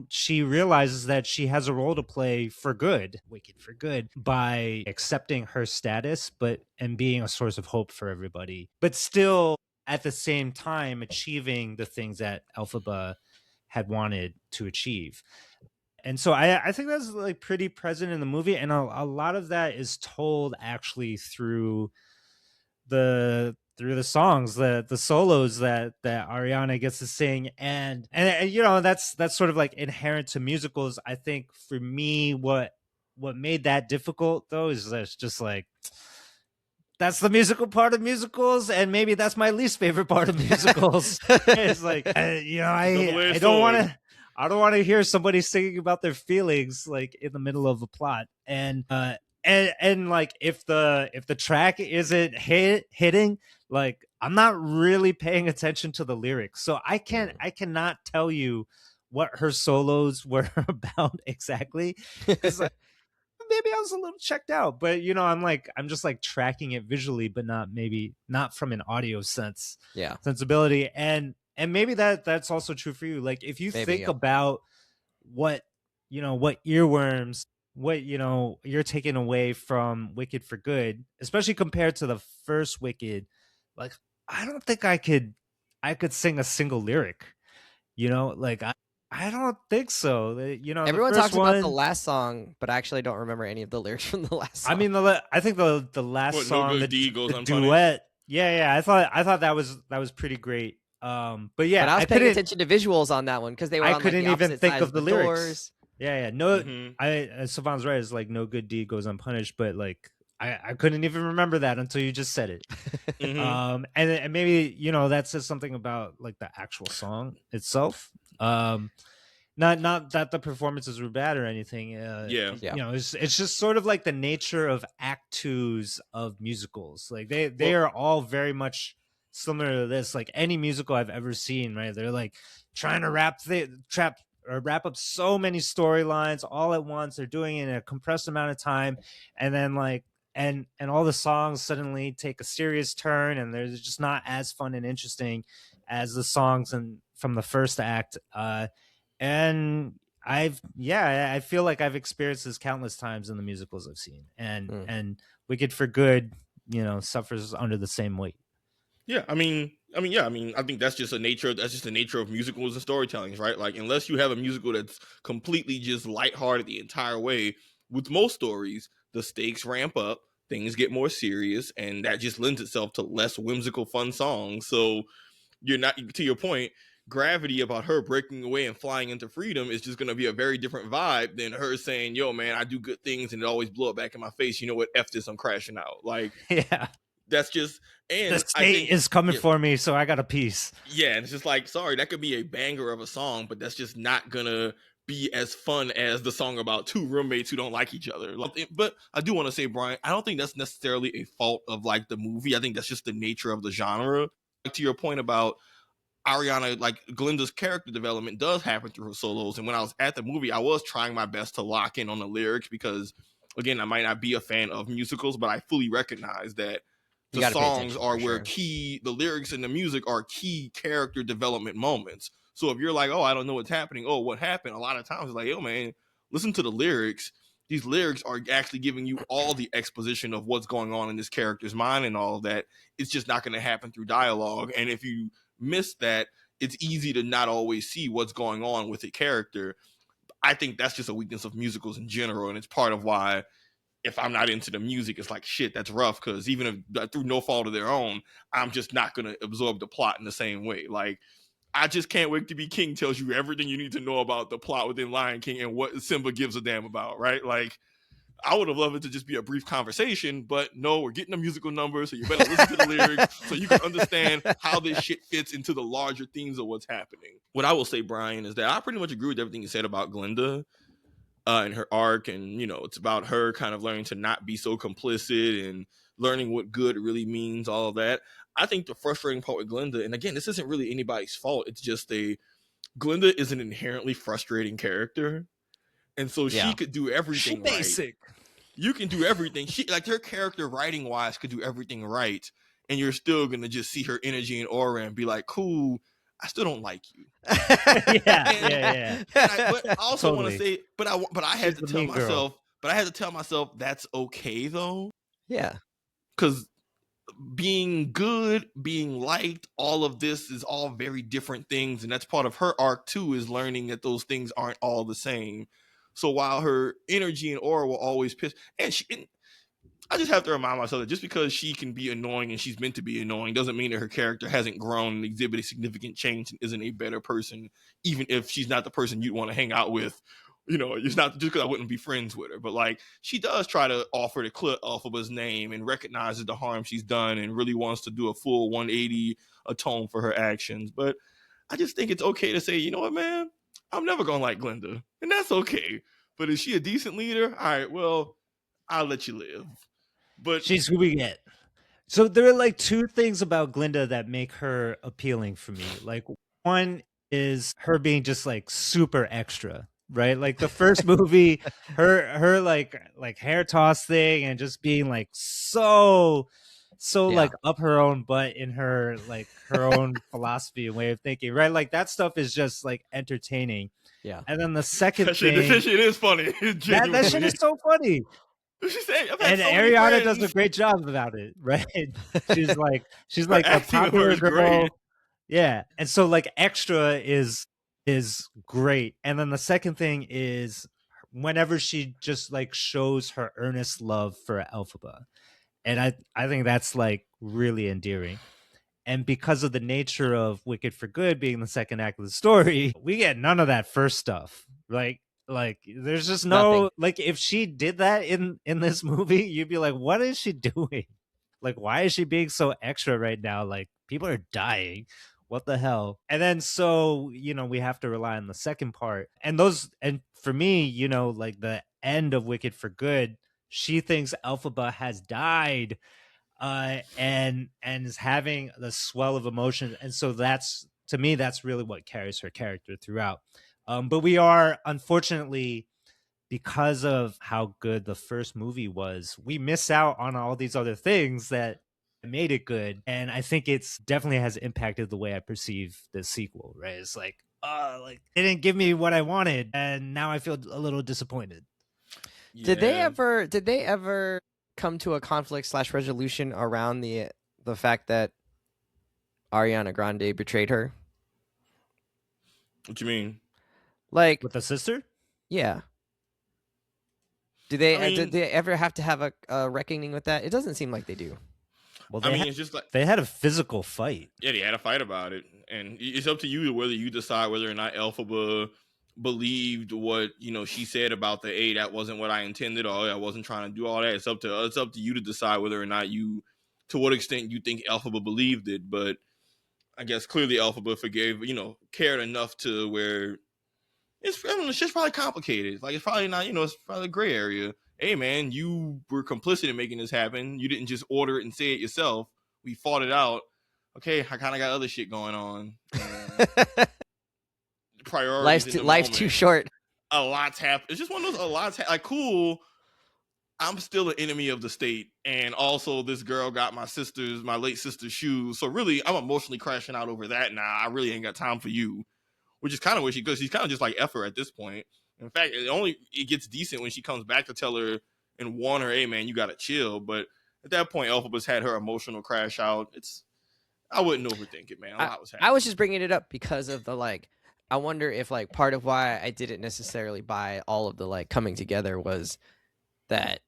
she realizes that she has a role to play for good, wicked for good, by accepting her status and being a source of hope for everybody, but still at the same time achieving the things that Elphaba had wanted to achieve. And so I think that's like pretty present in the movie, and a lot of that is told actually through the songs, the solos that Ariana gets to sing, and that's sort of like inherent to musicals. I think for me, what made that difficult though is that it's just like, that's the musical part of musicals, and maybe that's my least favorite part of musicals. It's like, I don't want to hear somebody singing about their feelings like in the middle of a plot, and like if the track isn't hitting, like I'm not really paying attention to the lyrics, so I cannot tell you what her solos were about exactly. Maybe I was a little checked out, but I'm just like tracking it visually, but not from an audio sensibility. And maybe that's also true for you. Like if you think about what earworms, what you're taking away from Wicked for Good, especially compared to the first Wicked, like I don't think I could sing a single lyric, like I don't think so. Everyone talks about the last song, but I actually don't remember any of the lyrics from the last song. I mean, I think the last song, No Good Deed Goes the duet. Yeah. I thought that was pretty great. But yeah, but I was paying attention to visuals on that one because they were. I couldn't even think of the lyrics. Doors. Yeah. No, Savon's right. It's like no good deed goes unpunished, but like I couldn't even remember that until you just said it. And maybe that says something about like the actual song itself. Not that the performances were bad or anything. It's just sort of like the nature of Act 2s of musicals. Like they are all very much similar to this. Like any musical I've ever seen, right? They're like trying to wrap up so many storylines all at once. They're doing it in a compressed amount of time, and then like and all the songs suddenly take a serious turn, and they're just not as fun and interesting as the songs from the first act. And I feel like I've experienced this countless times in the musicals I've seen, and Wicked for Good, suffers under the same weight. Yeah, I think that's just the nature of musicals and storytelling, right? Like, unless you have a musical that's completely just lighthearted the entire way, with most stories, the stakes ramp up, things get more serious, and that just lends itself to less whimsical, fun songs. So you're not, to your point, Gravity, about her breaking away and flying into freedom, is just going to be a very different vibe than her saying, yo, man, I do good things and it always blow up back in my face. You know what? F this, I'm crashing out. Like, yeah. That's just, and the state is coming for me, so I got a piece. Yeah, and it's just like, sorry, that could be a banger of a song, but that's just not gonna be as fun as the song about two roommates who don't like each other. But I do want to say, Brian, I don't think that's necessarily a fault of like the movie. I think that's just the nature of the genre. Like, to your point about Ariana, like, Glinda's character development does happen through her solos, and when I was at the movie, I was trying my best to lock in on the lyrics because, again, I might not be a fan of musicals, but I fully recognize that the songs are where the lyrics and the music are key character development moments. So if you're like, oh, I don't know what's happening, oh, what happened? A lot of times it's like, oh, man, listen to the lyrics. These lyrics are actually giving you all the exposition of what's going on in this character's mind and all of that. It's just not going to happen through dialogue. And if you miss that, it's easy to not always see what's going on with a character. I think that's just a weakness of musicals in general, and it's part of why, if I'm not into the music, it's like, shit, that's rough, because even if through no fault of their own, I'm just not going to absorb the plot in the same way. Like, I Just Can't Wait to Be King tells you everything you need to know about the plot within Lion King and what Simba gives a damn about, right? Like, I would have loved it to just be a brief conversation, but no, we're getting a musical number, so you better listen to the lyrics so you can understand how this shit fits into the larger themes of what's happening. What I will say, Brian, is that I pretty much agree with everything you said about Glinda. And her arc, and it's about her kind of learning to not be so complicit and learning what good really means, all of that. I think the frustrating part with Glinda, and again, this isn't really anybody's fault, it's just Glinda is an inherently frustrating character, and so she could do everything right. Basic. You can do everything. She, like, her character writing wise, could do everything right, and you're still gonna just see her energy and aura and be like, cool, I still don't like you. Yeah. But I also want to say, but I had to tell myself, that's okay though. Yeah. Because being good, being liked, all of this is all very different things, and that's part of her arc too, is learning that those things aren't all the same. So while her energy and aura will always piss, and I just have to remind myself that just because she can be annoying and she's meant to be annoying doesn't mean that her character hasn't grown and exhibited significant change and isn't a better person, even if she's not the person you'd want to hang out with. It's not just because I wouldn't be friends with her, but like, she does try to offer to clear Elphaba's name and recognizes the harm she's done and really wants to do a full 180 atone for her actions. But I just think it's okay to say, you know what, man, I'm never going to like Glinda, and that's okay. But is she a decent leader? All right, well, I'll let you live. But she's who we get. So there are like two things about Glinda that make her appealing for me. Like, one is her being just like super extra, right? Like the first movie, her like hair toss thing and just being like so like up her own butt in her own philosophy and way of thinking, right? Like, that stuff is just like entertaining. Yeah. And then the second that shit is funny. That shit is so funny. And Ariana does a great job about it, right? She's like a popular girl. Yeah. And so like extra is great. And then the second thing is whenever she just like shows her earnest love for Elphaba. And I think that's like really endearing. And because of the nature of Wicked for Good being the second act of the story, we get none of that first stuff. Like there's just no, like, if she did that in this movie, you'd be like, what is she doing? Like, why is she being so extra right now? Like, people are dying. What the hell? And then so, we have to rely on the second part. And for me, like the end of Wicked for Good, she thinks Elphaba has died, and is having the swell of emotion. And so to me, that's really what carries her character throughout. But we are, unfortunately, because of how good the first movie was, we miss out on all these other things that made it good, and I think it's definitely has impacted the way I perceive the sequel. Right? It's like, like they didn't give me what I wanted, and now I feel a little disappointed. Yeah. Did they ever come to a conflict / resolution around the fact that Ariana Grande betrayed her? What you mean? Like, With the sister? yeah. Did they ever have to have a reckoning with that? It doesn't seem like they do. Well, it's just like they had a physical fight. Yeah, they had a fight about it, and it's up to you whether you decide whether or not Elphaba believed what she said about the A. That wasn't what I intended, or I wasn't trying to do all that. It's up to you to decide whether or not to what extent you think Elphaba believed it. But I guess clearly Elphaba forgave, cared enough to where it's just probably complicated. Like, it's probably not, it's probably a gray area. Hey man, you were complicit in making this happen. You didn't just order it and say it yourself. We fought it out. Okay, I kind of got other shit going on. Priorities. Life's too short. A lot's happened. It's just one of those. Like, cool. I'm still an enemy of the state, and also this girl got my late sister's shoes. So really, I'm emotionally crashing out over that now. I really ain't got time for you. Which is kind of where she's kind of just like F her at this point. In fact, it gets decent when she comes back to tell her and warn her, hey man, you gotta chill. But at that point, Elphaba's had her emotional crash out. I wouldn't overthink it, man. A lot was happening. I was just bringing it up because of the I wonder if part of why I didn't necessarily buy all of the coming together was that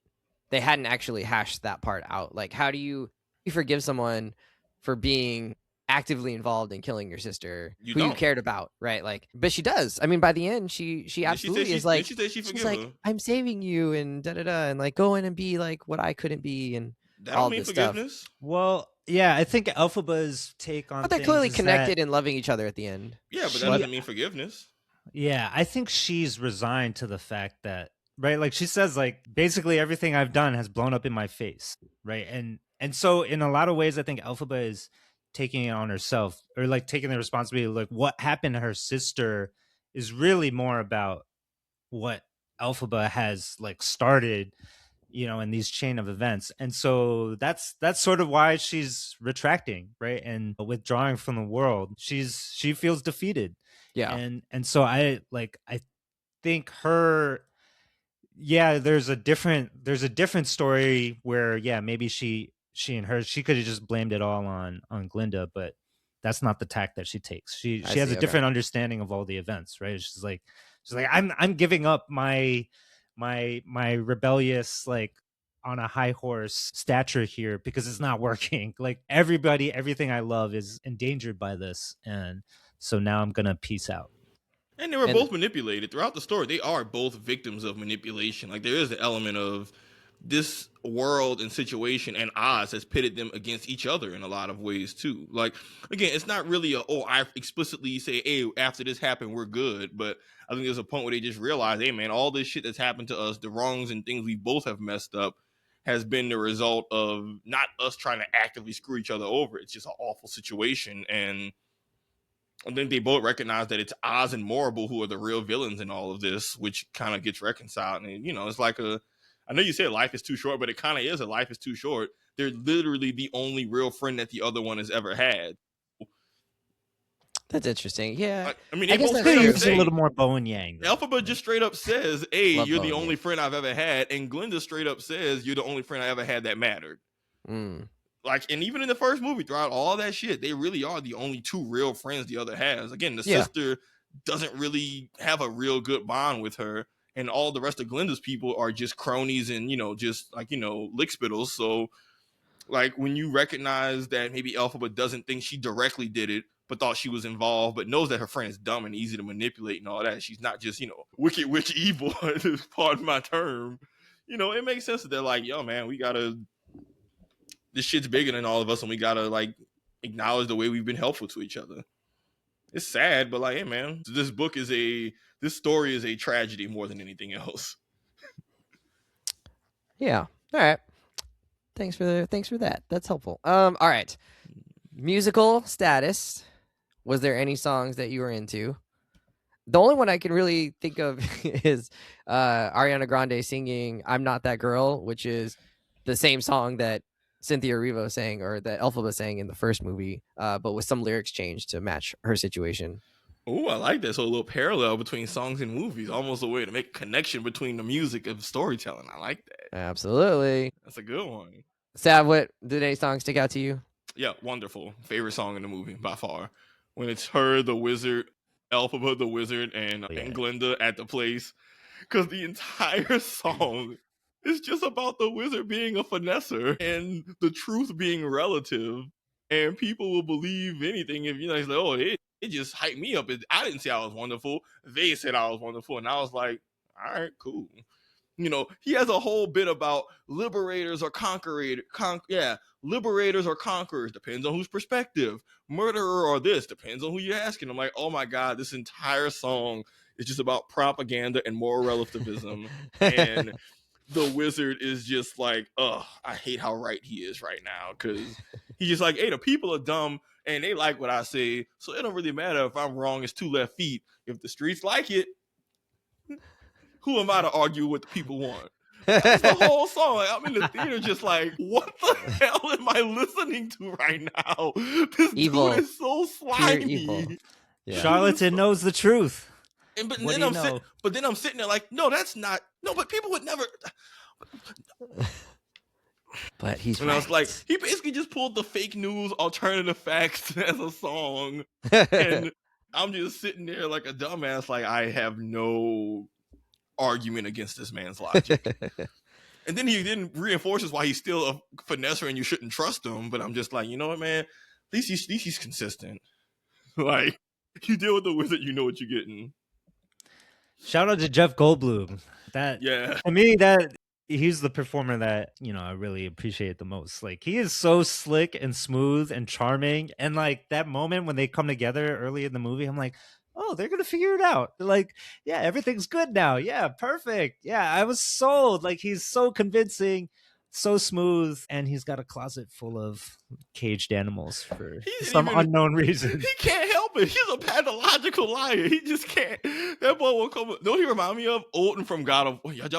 they hadn't actually hashed that part out. Like, how do you forgive someone for being actively involved in killing your sister who you cared about, right? Like, but she does. I mean, by the end, she absolutely is like, she's like, I'm saving you and and go in and be like what I couldn't be and that all don't mean this forgiveness. stuff. Well, yeah, I think Elphaba's take on. But they're clearly connected and loving each other at the end. Yeah, but that doesn't mean forgiveness. Yeah, I think she's resigned to the fact that, right, like she says, like, basically everything I've done has blown up in my face, right? And so in a lot of ways, I think Elphaba is taking it on herself, or taking the responsibility. Like, what happened to her sister is really more about what Elphaba has started, in these chain of events. And so that's sort of why she's retracting, right, and withdrawing from the world. She feels defeated. Yeah. And so I think her, there's a different story where maybe she and her, she could have just blamed it all on Glinda, but that's not the tack that she takes. She has a different understanding of all the events, right? She's like I'm giving up my rebellious, on a high horse stature here because it's not working. Like, everything I love is endangered by this, and so now I'm gonna peace out. And they were both manipulated throughout the story. They are both victims of manipulation. Like, there is the element of this world and situation and Oz has pitted them against each other in a lot of ways too. Like, again, it's not really I explicitly say, hey, after this happened, we're good. But I think there's a point where they just realize, hey man, all this shit that's happened to us, the wrongs and things we both have messed up, has been the result of not us trying to actively screw each other over. It's just an awful situation. And I think they both recognize that it's Oz and Morrible who are the real villains in all of this, which kind of gets reconciled. And, it's like I know you say life is too short, but it kind of is a life is too short. They're literally the only real friend that the other one has ever had. That's interesting. Yeah. I mean, I guess that is a little more Bo and Yang. Elphaba just straight up says, hey, you're the only friend I've ever had. And Glinda straight up says, you're the only friend I ever had that mattered. Like, and even in the first movie, throughout all that shit, they really are the only two real friends the other has. Again, the sister doesn't really have a real good bond with her. And all the rest of Glinda's people are just cronies and, just lick spittles. So, like, when you recognize that maybe Elphaba doesn't think she directly did it, but thought she was involved, but knows that her friend is dumb and easy to manipulate and all that. She's not just, wicked witch evil, pardon my term. It makes sense that they're like, yo, man, this shit's bigger than all of us, and we gotta, acknowledge the way we've been helpful to each other. It's sad, but, hey, man, this story is a tragedy more than anything else. Yeah. All right. Thanks for that. That's helpful. All right. Musical status. Was there any songs that you were into? The only one I can really think of is Ariana Grande singing "I'm Not That Girl," which is the same song that Cynthia Erivo sang, or that Elphaba sang in the first movie, but with some lyrics changed to match her situation. Oh, I like that. So a little parallel between songs and movies, almost a way to make a connection between the music and storytelling. I like that. Absolutely. That's a good one. Sav, what did any songs stick out to you? Yeah, wonderful. Favorite song in the movie by far. When it's her, the wizard, Elphaba, the wizard, and Glenda at the place. Because the entire song is just about the wizard being a finesser and the truth being relative. And people will believe anything if, it's like, oh, it just hyped me up. I didn't say I was wonderful. They said I was wonderful. And I was like, all right, cool. He has a whole bit about liberators or liberators or conquerors, depends on whose perspective. Murderer or this, depends on who you're asking. I'm like, oh my God, this entire song is just about propaganda and moral relativism. And the wizard is just like, I hate how right he is right now, because he's just like, hey, the people are dumb and they like what I say, so it don't really matter if I'm wrong. It's 2 left feet. If the streets like it, who am I to argue what the people want? That's the whole song. Like, I'm in the theater just like, what the hell am I listening to right now? This evil. Dude is so slimy. Yeah. Charlatan knows the truth. But then I'm sitting there like, no, that's not. No, but people would never. But he's and right. I was like, he basically just pulled the fake news alternative facts as a song. And I'm just sitting there like a dumbass, like, I have no argument against this man's logic. And then he then reinforces why he's still a finesser and you shouldn't trust him. But I'm just like, you know what, man? At least he's consistent. Like, you deal with the wizard, you know what you're getting. Shout out to Jeff Goldblum. To me, he's the performer that, I really appreciate the most. Like, he is so slick and smooth and charming. And like that moment when they come together early in the movie, I'm like, oh, they're going to figure it out. They're like, yeah, everything's good now. Yeah, perfect. Yeah, I was sold. Like, he's so convincing, so smooth, and he's got a closet full of caged animals for some unknown reason. He can't help it. He's a pathological liar. He just can't. That boy will come. Don't he remind me of Odin from God of War? Did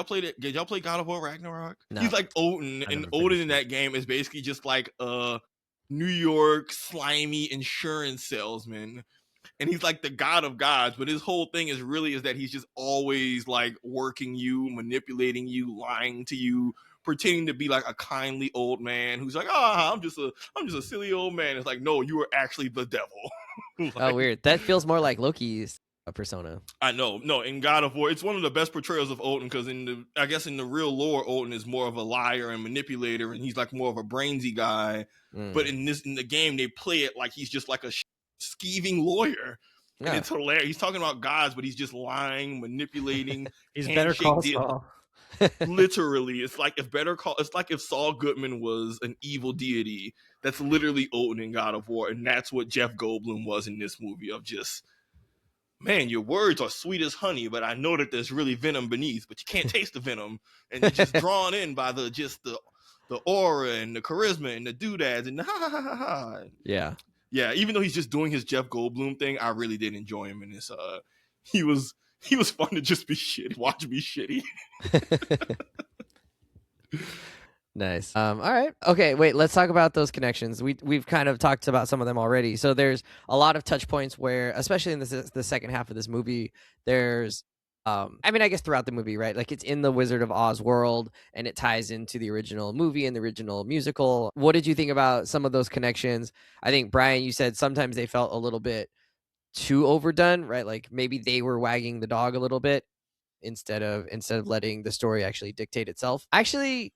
y'all play God of War Ragnarok? No. He's like Odin, and Odin in that game is basically just like a New York slimy insurance salesman. And he's like the god of gods, but his whole thing is that he's just always like working you, manipulating you, lying to you, pretending to be like a kindly old man who's like, I'm just a silly old man. It's like, no, you are actually the devil. Like, weird. That feels more like Loki's persona. I know. No, in God of War, it's one of the best portrayals of Odin, because in the real lore, Odin is more of a liar and manipulator, and he's like more of a brainsy guy. But in the game, they play it like he's just like a skeeving lawyer. And it's hilarious. He's talking about gods, but he's just lying, manipulating. He's Better Call Saul. Literally, it's like if Saul Goodman was an evil deity. That's literally Odin in God of War, and that's what Jeff Goldblum was in this movie. Of just, man, your words are sweet as honey, but I know that there's really venom beneath, but you can't taste the venom, and you're just drawn in by the aura and the charisma and the doodads and the ha ha ha ha ha. Yeah. Yeah, even though he's just doing his Jeff Goldblum thing, I really did enjoy him in this. He was fun to just be shitty, watch me shitty. Nice. All right. Okay, wait, let's talk about those connections. We've kind of talked about some of them already. So there's a lot of touch points where, especially in the second half of this movie, there's I guess throughout the movie, right? Like, it's in the Wizard of Oz world, and it ties into the original movie and the original musical. What did you think about some of those connections? I think, Brian, you said sometimes they felt a little bit too overdone, right? Like, maybe they were wagging the dog a little bit instead of letting the story actually dictate itself. Actually,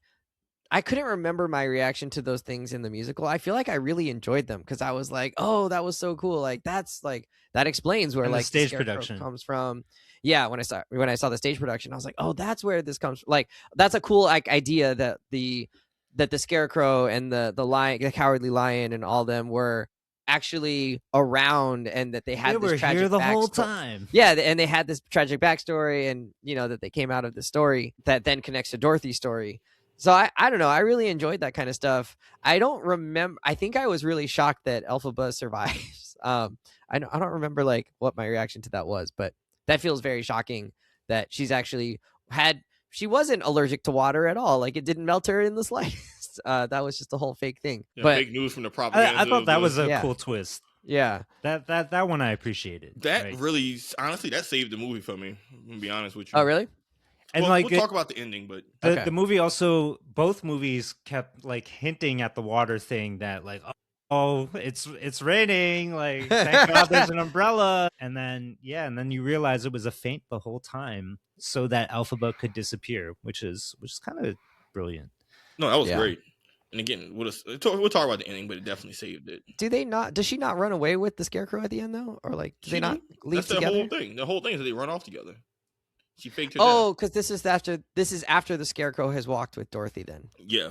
I couldn't remember my reaction to those things in the musical. I feel like I really enjoyed them, because I was like, oh, that was so cool. Like, that's like, that explains where like the stage production comes from. Yeah, when I saw the stage production, I was like, oh, that's where this comes from. Like, that's a cool idea that the Scarecrow and the lion, the Cowardly Lion, and all them were actually around, and that they had this tragic here the whole time. Yeah, and they had this tragic backstory, and that they came out of the story that then connects to Dorothy's story. So I don't know. I really enjoyed that kind of stuff. I don't remember. I think I was really shocked that Elphaba survives. I don't remember like what my reaction to that was, but that feels very shocking that she's actually she wasn't allergic to water at all. Like, it didn't melt her in the slightest. just that was just a whole fake thing. Yeah, but fake news from the propaganda. I thought that was a Yeah. cool twist. Yeah. That one I appreciated. That right? really, honestly, that saved the movie for me. I'm gonna be honest with you. Oh, really? And well, like we'll talk about the ending, but Okay. the movie also, both movies kept like hinting at the water thing, that like, oh, it's raining, like thank God there's an umbrella. And then you realize it was a feint the whole time so that Elphaba could disappear, which is kind of brilliant. no, that was Yeah. great. And again, we'll talk about the ending, but it definitely saved it. Do they not? Does she not run away with the Scarecrow at the end though, or like do they not leave That's the together? whole thing. The whole thing is that they run off together. She faked her Oh, because this is after the Scarecrow has walked with Dorothy. Then death. Yeah.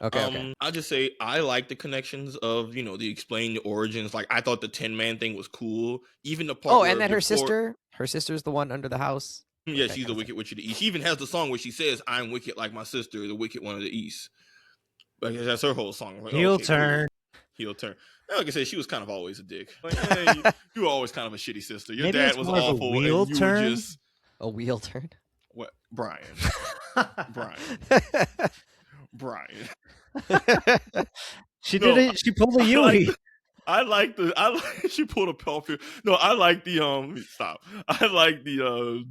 okay. I'll just say I like the connections of the explain the origins. Like I thought the Tin Man thing was cool. Even the part. Oh, and that her sister's the one under the house. Yeah, she's the Wicked Witch of the East. She even has the song where she says, "I'm wicked like my sister, the Wicked One of the East." Like that's her whole song. Like, Heel turn. Cool. Heel turn. Like I said, she was kind of always a dick. Like, yeah, you were always kind of a shitty sister. Your Maybe dad it's was more of a awful, wheel and you turn? were just A wheel turn. what, Brian? Brian. She did it. She pulled a Yui. She pulled a pelvic. No, I like the stop. I like the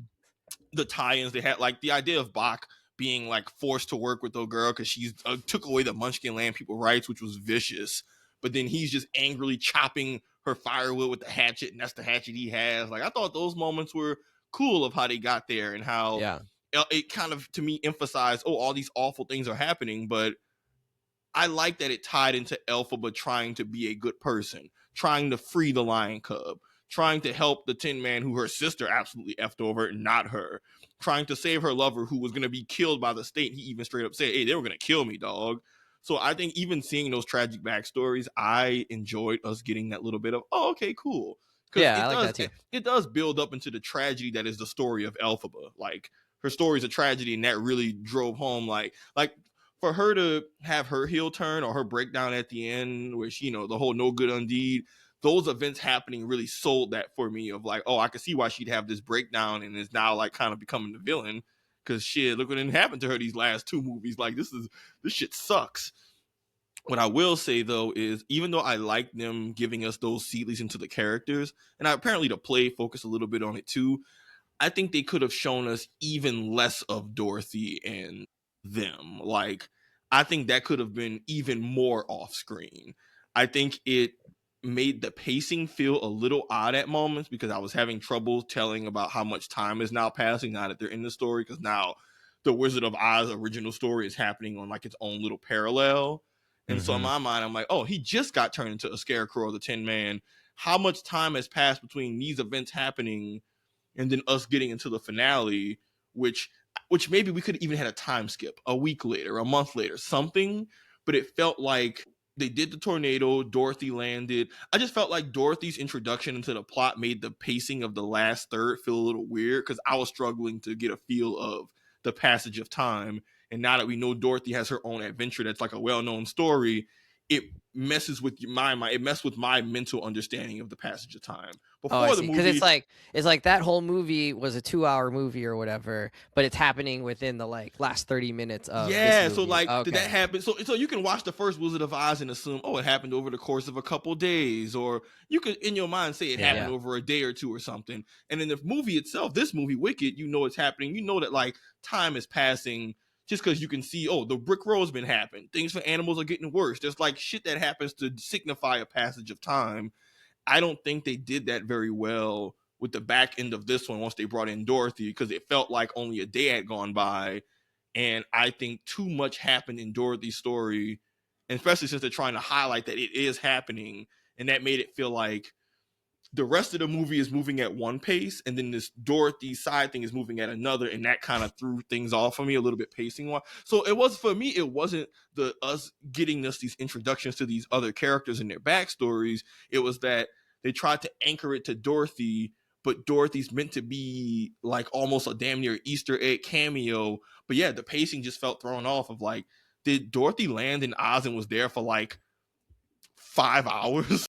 tie-ins they had, like the idea of Bach being like forced to work with the girl because she took away the Munchkin land people rights, which was vicious. But then he's just angrily chopping her firewood with the hatchet, and that's the hatchet he has. Like I thought those moments were cool of how they got there and how it kind of to me emphasized, all these awful things are happening, but I like that it tied into Elphaba trying to be a good person, trying to free the lion cub, trying to help the Tin Man who her sister absolutely effed over, not her, trying to save her lover who was going to be killed by the state. He even straight up said, hey, they were going to kill me, dog. So I think even seeing those tragic backstories, I enjoyed us getting that little bit of, oh, okay, cool. Yeah, I like that too. It does build up into the tragedy that is the story of Elphaba. Like her story is a tragedy, and that really drove home like for her to have her heel turn or her breakdown at the end, where she, the whole no good undeed, those events happening really sold that for me of like, oh, I can see why she'd have this breakdown and is now like kind of becoming the villain. Cause shit, look what happened to her these last two movies. Like this shit sucks. What I will say though is, even though I like them giving us those seedlings into the characters, and apparently the play focused a little bit on it too, I think they could have shown us even less of Dorothy and them. Like, I think that could have been even more off screen. I think it made the pacing feel a little odd at moments because I was having trouble telling about how much time is now passing now that they're in the story, because now the Wizard of Oz original story is happening on like its own little parallel. And so in my mind, I'm like, oh, he just got turned into a Scarecrow or the Tin Man. How much time has passed between these events happening and then us getting into the finale, which maybe we could have even had a time skip, a week later, a month later, something. But it felt like they did the tornado, Dorothy landed. I just felt like Dorothy's introduction into the plot made the pacing of the last third feel a little weird, because I was struggling to get a feel of the passage of time. And now that we know Dorothy has her own adventure that's like a well-known story, it messes with my mind. It messed with my mental understanding of the passage of time. Before the movie, because it's like that whole movie was a 2-hour movie or whatever, but it's happening within the like last 30 minutes of this movie. So like did that happen? So you can watch the first Wizard of Oz and assume, oh, it happened over the course of a couple days, or you could in your mind say it happened over a day or two or something. And in the movie itself, this movie Wicked, it's happening. You know that like time is passing. Just because you can see, oh, the brick road's been happening. Things for animals are getting worse. There's like shit that happens to signify a passage of time. I don't think they did that very well with the back end of this one once they brought in Dorothy, because it felt like only a day had gone by. And I think too much happened in Dorothy's story, and especially since they're trying to highlight that it is happening. And that made it feel like the rest of the movie is moving at one pace, and then this Dorothy side thing is moving at another, and that kind of threw things off for me a little bit pacing wise. So it wasn't us getting us these introductions to these other characters and their backstories. It was that they tried to anchor it to Dorothy, but Dorothy's meant to be like almost a damn near Easter egg cameo. But yeah, the pacing just felt thrown off of like, did Dorothy land in Oz and was there for like 5 hours?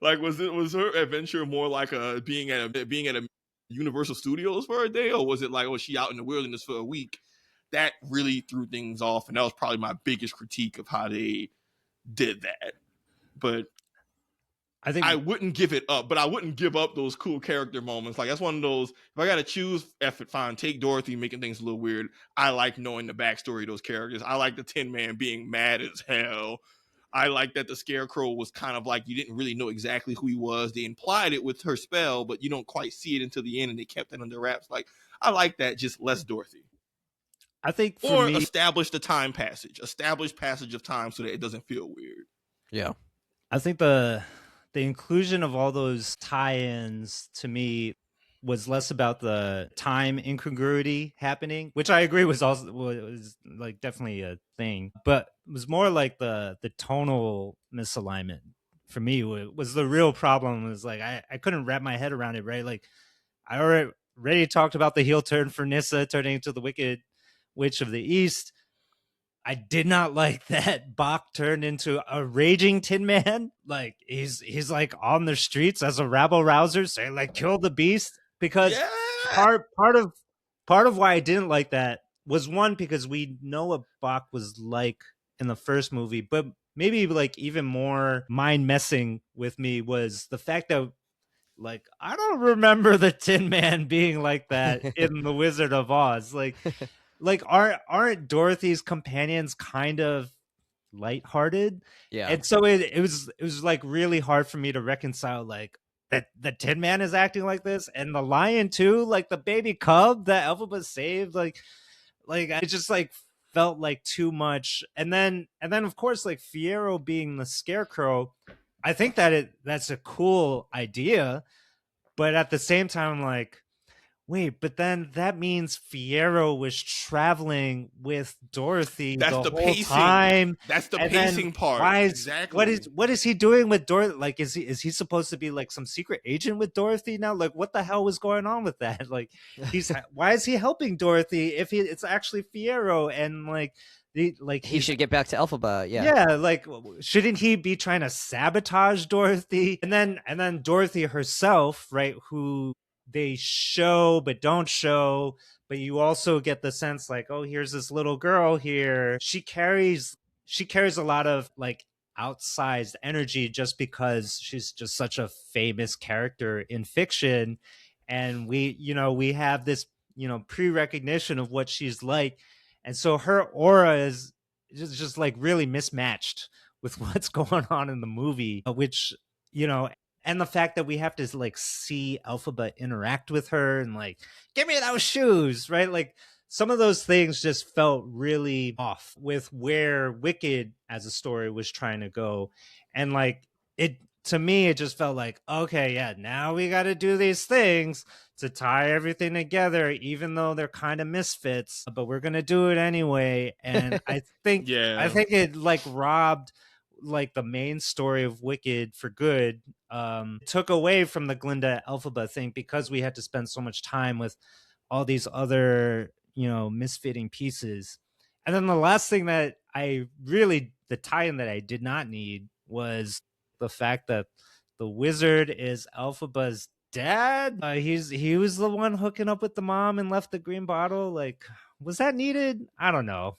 Like was her adventure more like being at a Universal Studios for a day, or was it like, she out in the wilderness for a week? that really threw things off, and that was probably my biggest critique of how they did that. But I think I wouldn't give it up, but I wouldn't give up those cool character moments. Like, that's one of those, if I gotta choose, effort, fine, take Dorothy making things a little weird. I like knowing the backstory of those characters. I like the Tin Man being mad as hell. I like that the Scarecrow was kind of like, you didn't really know exactly who he was. They implied it with her spell, but you don't quite see it until the end, and they kept it under wraps. Like, I like that, just less Dorothy. I think for me, establish the time passage, establish passage of time so that it doesn't feel weird. Yeah. I think the inclusion of all those tie-ins to me was less about the time incongruity happening, which I agree was like definitely a thing, but it was more like the tonal misalignment for me was the real problem. It was like I couldn't wrap my head around it, right? Like I already talked about the heel turn for Nyssa turning into the Wicked Witch of the East. I did not like that Bach turned into a raging Tin Man. Like he's like on the streets as a rabble rouser saying like kill the beast. Because part of why I didn't like that was, one, because we know what Bach was like in the first movie, but maybe like even more mind messing with me was the fact that like I don't remember the Tin Man being like that in The Wizard of Oz. Like aren't Dorothy's companions kind of lighthearted? Yeah. And so it was like really hard for me to reconcile like that the Tin Man is acting like this, and the lion too, like the baby cub that Elphaba saved, like it just like felt like too much. And then of course like Fiyero being the Scarecrow, I think that's a cool idea, but at the same time I'm like, wait, but then that means Fiyero was traveling with Dorothy the whole pacing. time. That's the pacing part. Exactly. What is he doing with Dorothy? Like, is he supposed to be like some secret agent with Dorothy now? Like, what the hell was going on with that? Like, why is he helping Dorothy if it's actually Fiyero? And like, he should get back to Elphaba. Yeah, like shouldn't he be trying to sabotage Dorothy? And then Dorothy herself, right, who they show but don't show, but you also get the sense like, oh, here's this little girl here. She carries a lot of like outsized energy just because she's just such a famous character in fiction, and we have this pre-recognition of what she's like, and so her aura is just like really mismatched with what's going on in the movie, which and the fact that we have to like see Elphaba interact with her and like, give me those shoes, right? Like some of those things just felt really off with where Wicked as a story was trying to go. And like to me, it just felt like, okay, yeah, now we got to do these things to tie everything together, even though they're kind of misfits, but we're going to do it anyway. And I think it like robbed like the main story of Wicked for good. Took away from the Glinda Elphaba thing because we had to spend so much time with all these other misfitting pieces. And then the last thing that the tie-in that I did not need was the fact that the wizard is Elphaba's dad. He was the one hooking up with the mom and left the green bottle. Like, was that needed? I don't know.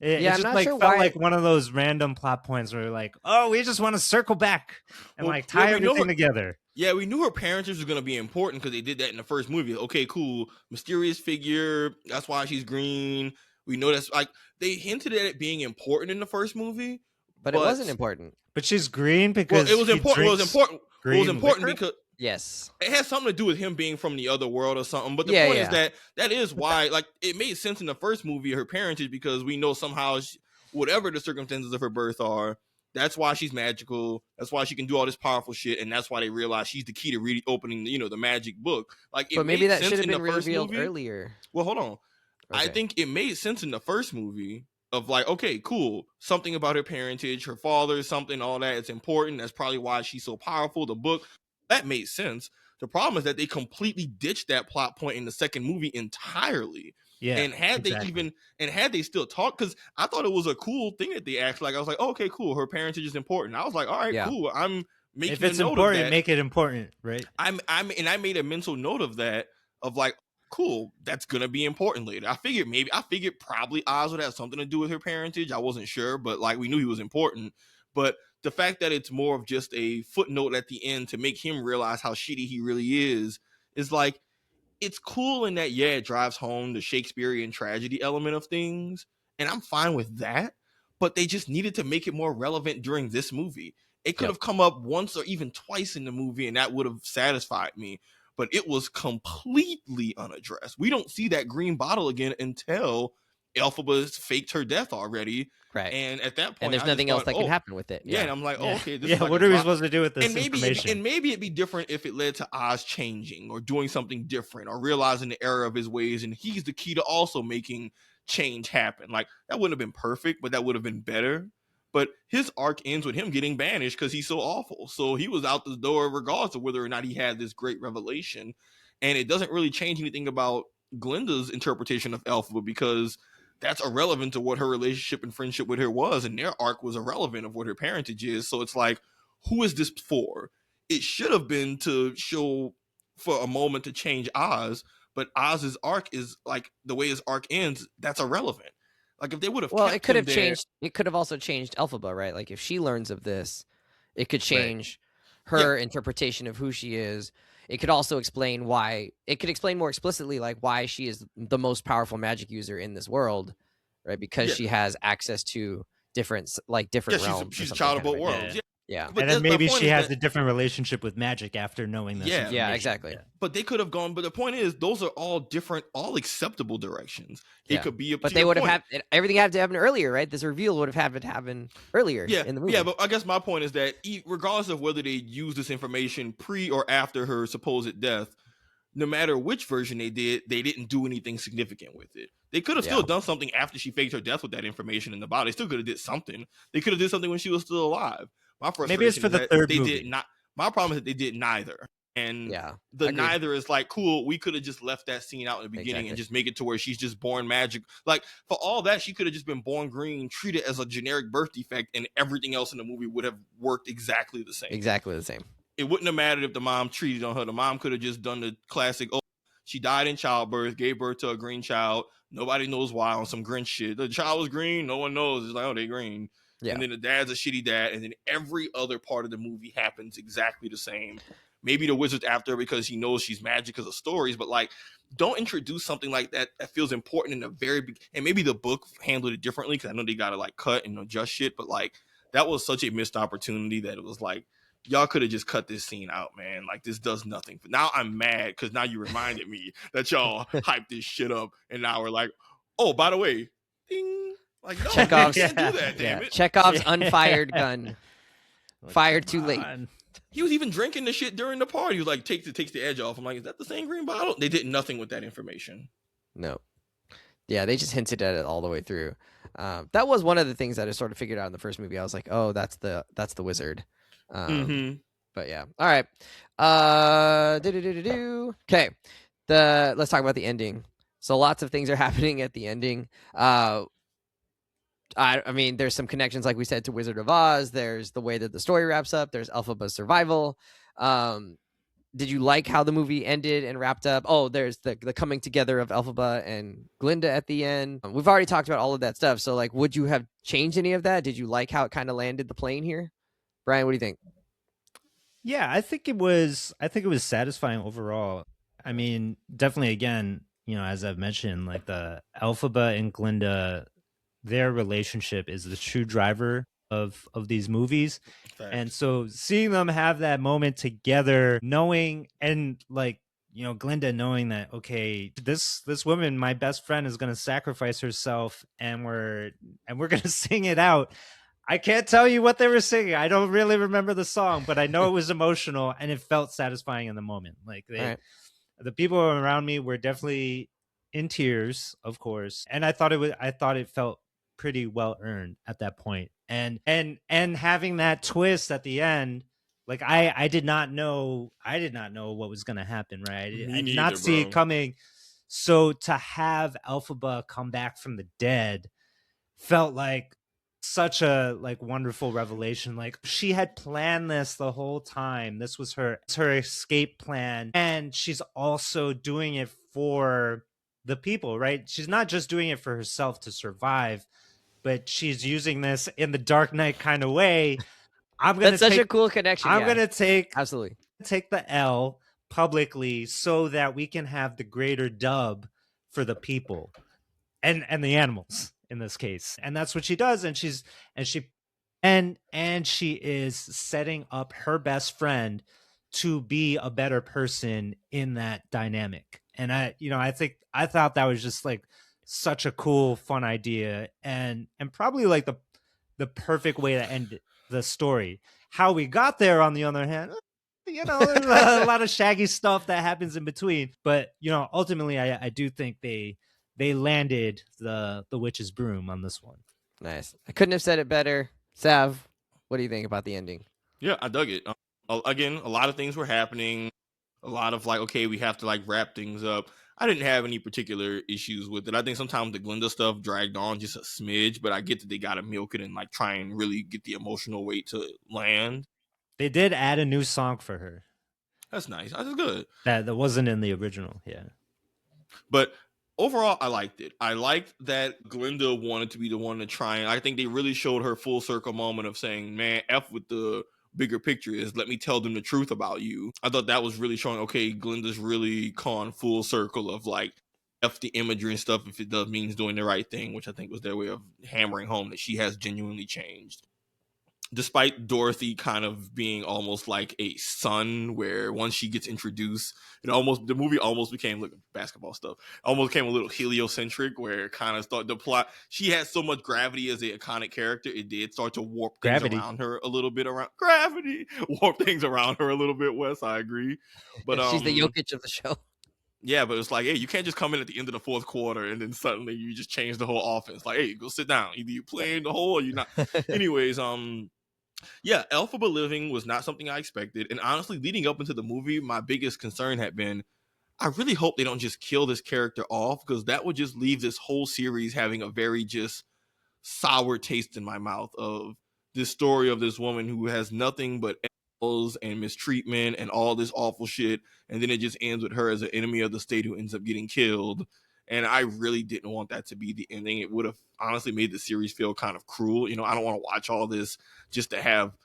It just I'm not like sure felt why. like one of those random plot points where we're like, oh, we just want to circle back and like tie everything together. Yeah, we knew her parentage was going to be important because they did that in the first movie. Okay, cool. Mysterious figure. That's why she's green. We know that's like they hinted at it being important in the first movie, but it wasn't important. But she's green because it was important. It was important. It was important because yes, it has something to do with him being from the other world or something. But the point is that is why, like, it made sense in the first movie, her parentage, because we know somehow, whatever the circumstances of her birth are, that's why she's magical. That's why she can do all this powerful shit, and that's why they realize she's the key to really opening, the magic book. Like, but maybe that should have been revealed earlier. Well, hold on. Okay. I think it made sense in the first movie of like, okay, cool, something about her parentage, her father, something, all that. It's important. That's probably why she's so powerful. The book. That made sense. The problem is that they completely ditched that plot point in the second movie entirely. Yeah. And had they still talked, because I thought it was a cool thing that they actually, like, I was like, oh, okay, cool, her parentage is important. I was like, all right, cool. I'm making if it's a note important, of that. Make it important, right? I made a mental note of that, of like, cool, that's gonna be important later. I figured probably Oz would have something to do with her parentage. I wasn't sure, but like we knew he was important. But the fact that it's more of just a footnote at the end to make him realize how shitty he really is like, it's cool in that, yeah, it drives home the Shakespearean tragedy element of things, and I'm fine with that, but they just needed to make it more relevant during this movie. It could have come up once or even twice in the movie, and that would have satisfied me, but it was completely unaddressed. We don't see that green bottle again until Elphaba's faked her death already. Right. And at that point, And there's nothing else that can happen with it. Yeah, and I'm like, okay, this is yeah. like What are we supposed to do with this information? And maybe it'd be different if it led to Oz changing or doing something different or realizing the error of his ways, and he's the key to also making change happen. Like, that wouldn't have been perfect, but that would have been better. But his arc ends with him getting banished because he's so awful. So he was out the door regardless of whether or not he had this great revelation. And it doesn't really change anything about Glinda's interpretation of Elphaba, because that's irrelevant to what her relationship and friendship with her was, and their arc was irrelevant of what her parentage is. So it's like, who is this for? It should have been to show for a moment to change Oz, but Oz's arc is like, the way his arc ends, that's irrelevant. Like, if they would have it could have changed. It could have also changed Elphaba, right? Like, if she learns of this, it could change her interpretation of who she is. It could also explain why. It could explain more explicitly, like, why she is the most powerful magic user in this world, right? Because she has access to different realms. She's a child of both worlds. Yeah. And then maybe she has a different relationship with magic after knowing this. Yeah, exactly. Yeah. But they could have gone. But the point is, those are all different, all acceptable directions. It could be. But they would have had everything had to happen earlier, right? This reveal would have had to happen earlier. In the movie. Yeah, but I guess my point is that regardless of whether they use this information pre or after her supposed death, no matter which version they did, they didn't do anything significant with it. They could have still done something after she faked her death with that information in the body. They still could have did something. They could have did something when she was still alive. My frustration, maybe it's for the third movie. Did not. My problem is that they did neither. And neither is like, cool, we could have just left that scene out in the beginning and just make it to where she's just born magic. Like, for all that, she could have just been born green, treated as a generic birth defect, and everything else in the movie would have worked exactly the same. Exactly the same. It wouldn't have mattered if the mom treated on her. The mom could have just done the classic, she died in childbirth, gave birth to a green child. Nobody knows why, on some Grinch shit. The child was green. No one knows. It's like, they green. Yeah. And then the dad's a shitty dad, and then every other part of the movie happens exactly the same. Maybe the wizard's after her because he knows she's magic because of stories, but like, don't introduce something like that feels important in the very beginning. And maybe the book handled it differently, because I know they gotta like cut and adjust shit, but like, that was such a missed opportunity that it was like, y'all could have just cut this scene out, man. Like, this does nothing. But now I'm mad because now you reminded me that y'all hyped this shit up, and now we're like, oh, by the way, ding. Like, no, Chekhov's, you can't do that, damn it. Chekhov's unfired gun. Fired too late. He was even drinking the shit during the party. He was like, takes the edge off. I'm like, is that the same green bottle? They did nothing with that information. No. Yeah, they just hinted at it all the way through. That was one of the things that I sort of figured out in the first movie. I was like, oh, that's the wizard. But yeah. All right. Okay. Let's talk about the ending. So lots of things are happening at the ending. I mean, there's some connections, like we said, to Wizard of Oz. There's the way that the story wraps up. There's Elphaba's survival. Did you like how the movie ended and wrapped up? Oh, there's the coming together of Elphaba and Glinda at the end. We've already talked about all of that stuff. So, like, would you have changed any of that? Did you like how it kind of landed the plane here? Brian, what do you think? Yeah, I think it was satisfying overall. I mean, definitely, again, as I've mentioned, like, the Elphaba and Glinda, their relationship is the true driver of these movies. Fact. And so seeing them have that moment together, knowing, and like, Glinda knowing that, okay, this woman, my best friend, is going to sacrifice herself, and we're going to sing it out. I can't tell you what they were singing. I don't really remember the song, but I know it was emotional and it felt satisfying in the moment. Like, the people around me were definitely in tears, of course. And I thought it felt pretty well earned at that point. And having that twist at the end, like, I did not know what was going to happen, right? I did not see it coming. So to have Elphaba come back from the dead felt like such a wonderful revelation. Like, she had planned this the whole time. This was her escape plan, and she's also doing it for the people, right? She's not just doing it for herself to survive, but she's using this in the Dark Knight kind of way. That's such a cool connection. I'm gonna take the L publicly so that we can have the greater dub for the people and the animals in this case. And that's what she does. And she is setting up her best friend to be a better person in that dynamic. And I thought that was just like such a cool, fun idea, and probably like the perfect way to end the story. How we got there, on the other hand, there's a lot of shaggy stuff that happens in between. But ultimately, I do think they landed the witch's broom on this one. Nice. I couldn't have said it better. Sav, what do you think about the ending? Yeah, I dug it. Again, a lot of things were happening. A lot of like, okay, we have to like wrap things up. I didn't have any particular issues with it. I think sometimes the Glinda stuff dragged on just a smidge, but I get that they got to milk it and like try and really get the emotional weight to land. They did add a new song for her. That's nice. That's good. That wasn't in the original, yeah. But overall, I liked it. I liked that Glinda wanted to be the one to try, and I think they really showed her full circle moment of saying, man, F with the bigger picture is let me tell them the truth about you. I thought that was really showing, okay, Glinda's really gone full circle of like F the imagery and stuff if it does means doing the right thing, which I think was their way of hammering home that she has genuinely changed. Despite Dorothy kind of being almost like a son, where once she gets introduced, the movie almost became, look, basketball stuff, almost became a little heliocentric, where it kind of started the plot. She had so much gravity as an iconic character, it did start to warp things around her a little bit. Warp things around her a little bit. Wes, I agree, but she's the Jokic of the show. Yeah, but it's like, hey, you can't just come in at the end of the fourth quarter and then suddenly you just change the whole offense. Like, hey, go sit down. Either you play in the hole or you're not. Anyways, yeah, Elphaba living was not something I expected. And honestly, leading up into the movie, my biggest concern had been, I really hope they don't just kill this character off, because that would just leave this whole series having a very just sour taste in my mouth of this story of this woman who has nothing but ills and mistreatment and all this awful shit. And then it just ends with her as an enemy of the state who ends up getting killed. And I really didn't want that to be the ending. It would have honestly made the series feel kind of cruel. I don't want to watch all this just to have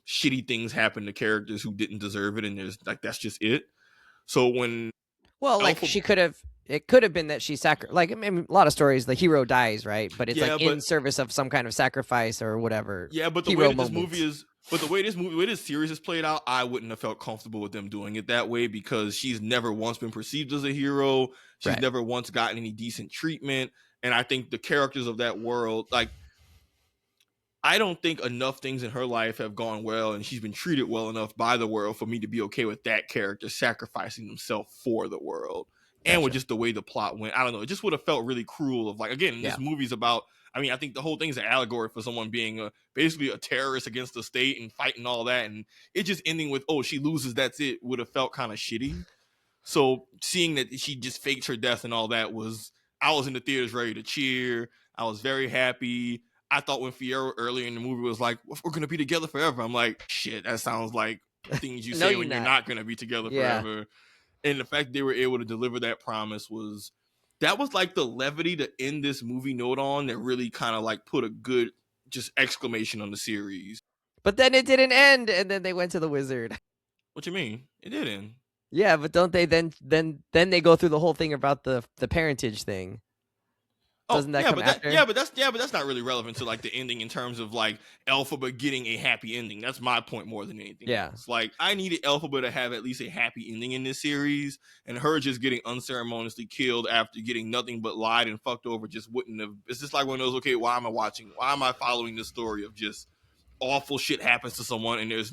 shitty things happen to characters who didn't deserve it. And there's like, that's just it. So when... Well, like it could have been that she like, I mean, a lot of stories, the hero dies, right? But it's in service of some kind of sacrifice or whatever. Yeah, but the way this movie is... But the way this series is played out, I wouldn't have felt comfortable with them doing it that way, because she's never once been perceived as a hero. She's never once gotten any decent treatment. And I think the characters of that world, like, I don't think enough things in her life have gone well and she's been treated well enough by the world for me to be okay with that character sacrificing himself for the world. Gotcha. And with just the way the plot went, I don't know, it just would have felt really cruel of like, again, this movie's about, I mean, I think the whole thing is an allegory for someone being basically a terrorist against the state and fighting all that. And it just ending with, oh, she loses, that's it, would have felt kind of shitty. So seeing that she just faked her death and all that I was in the theaters ready to cheer. I was very happy. I thought when Fiyero earlier in the movie was like, we're going to be together forever, I'm like, shit, that sounds like things you say when you're not going to be together forever. And the fact they were able to deliver that promise was like the levity to end this movie note on that really kind of like put a good just exclamation on the series. But then it didn't end, and then they went to the wizard. What you mean? It didn't. Yeah, but don't they then they go through the whole thing about the parentage thing? Doesn't that come after? Yeah, but that's not really relevant to like the ending in terms of like Elphaba getting a happy ending. That's my point more than anything. Yeah, it's like I needed Elphaba to have at least a happy ending in this series, and her just getting unceremoniously killed after getting nothing but lied and fucked over just wouldn't have. It's just like one of those. Okay, why am I following this story of just awful shit happens to someone and there's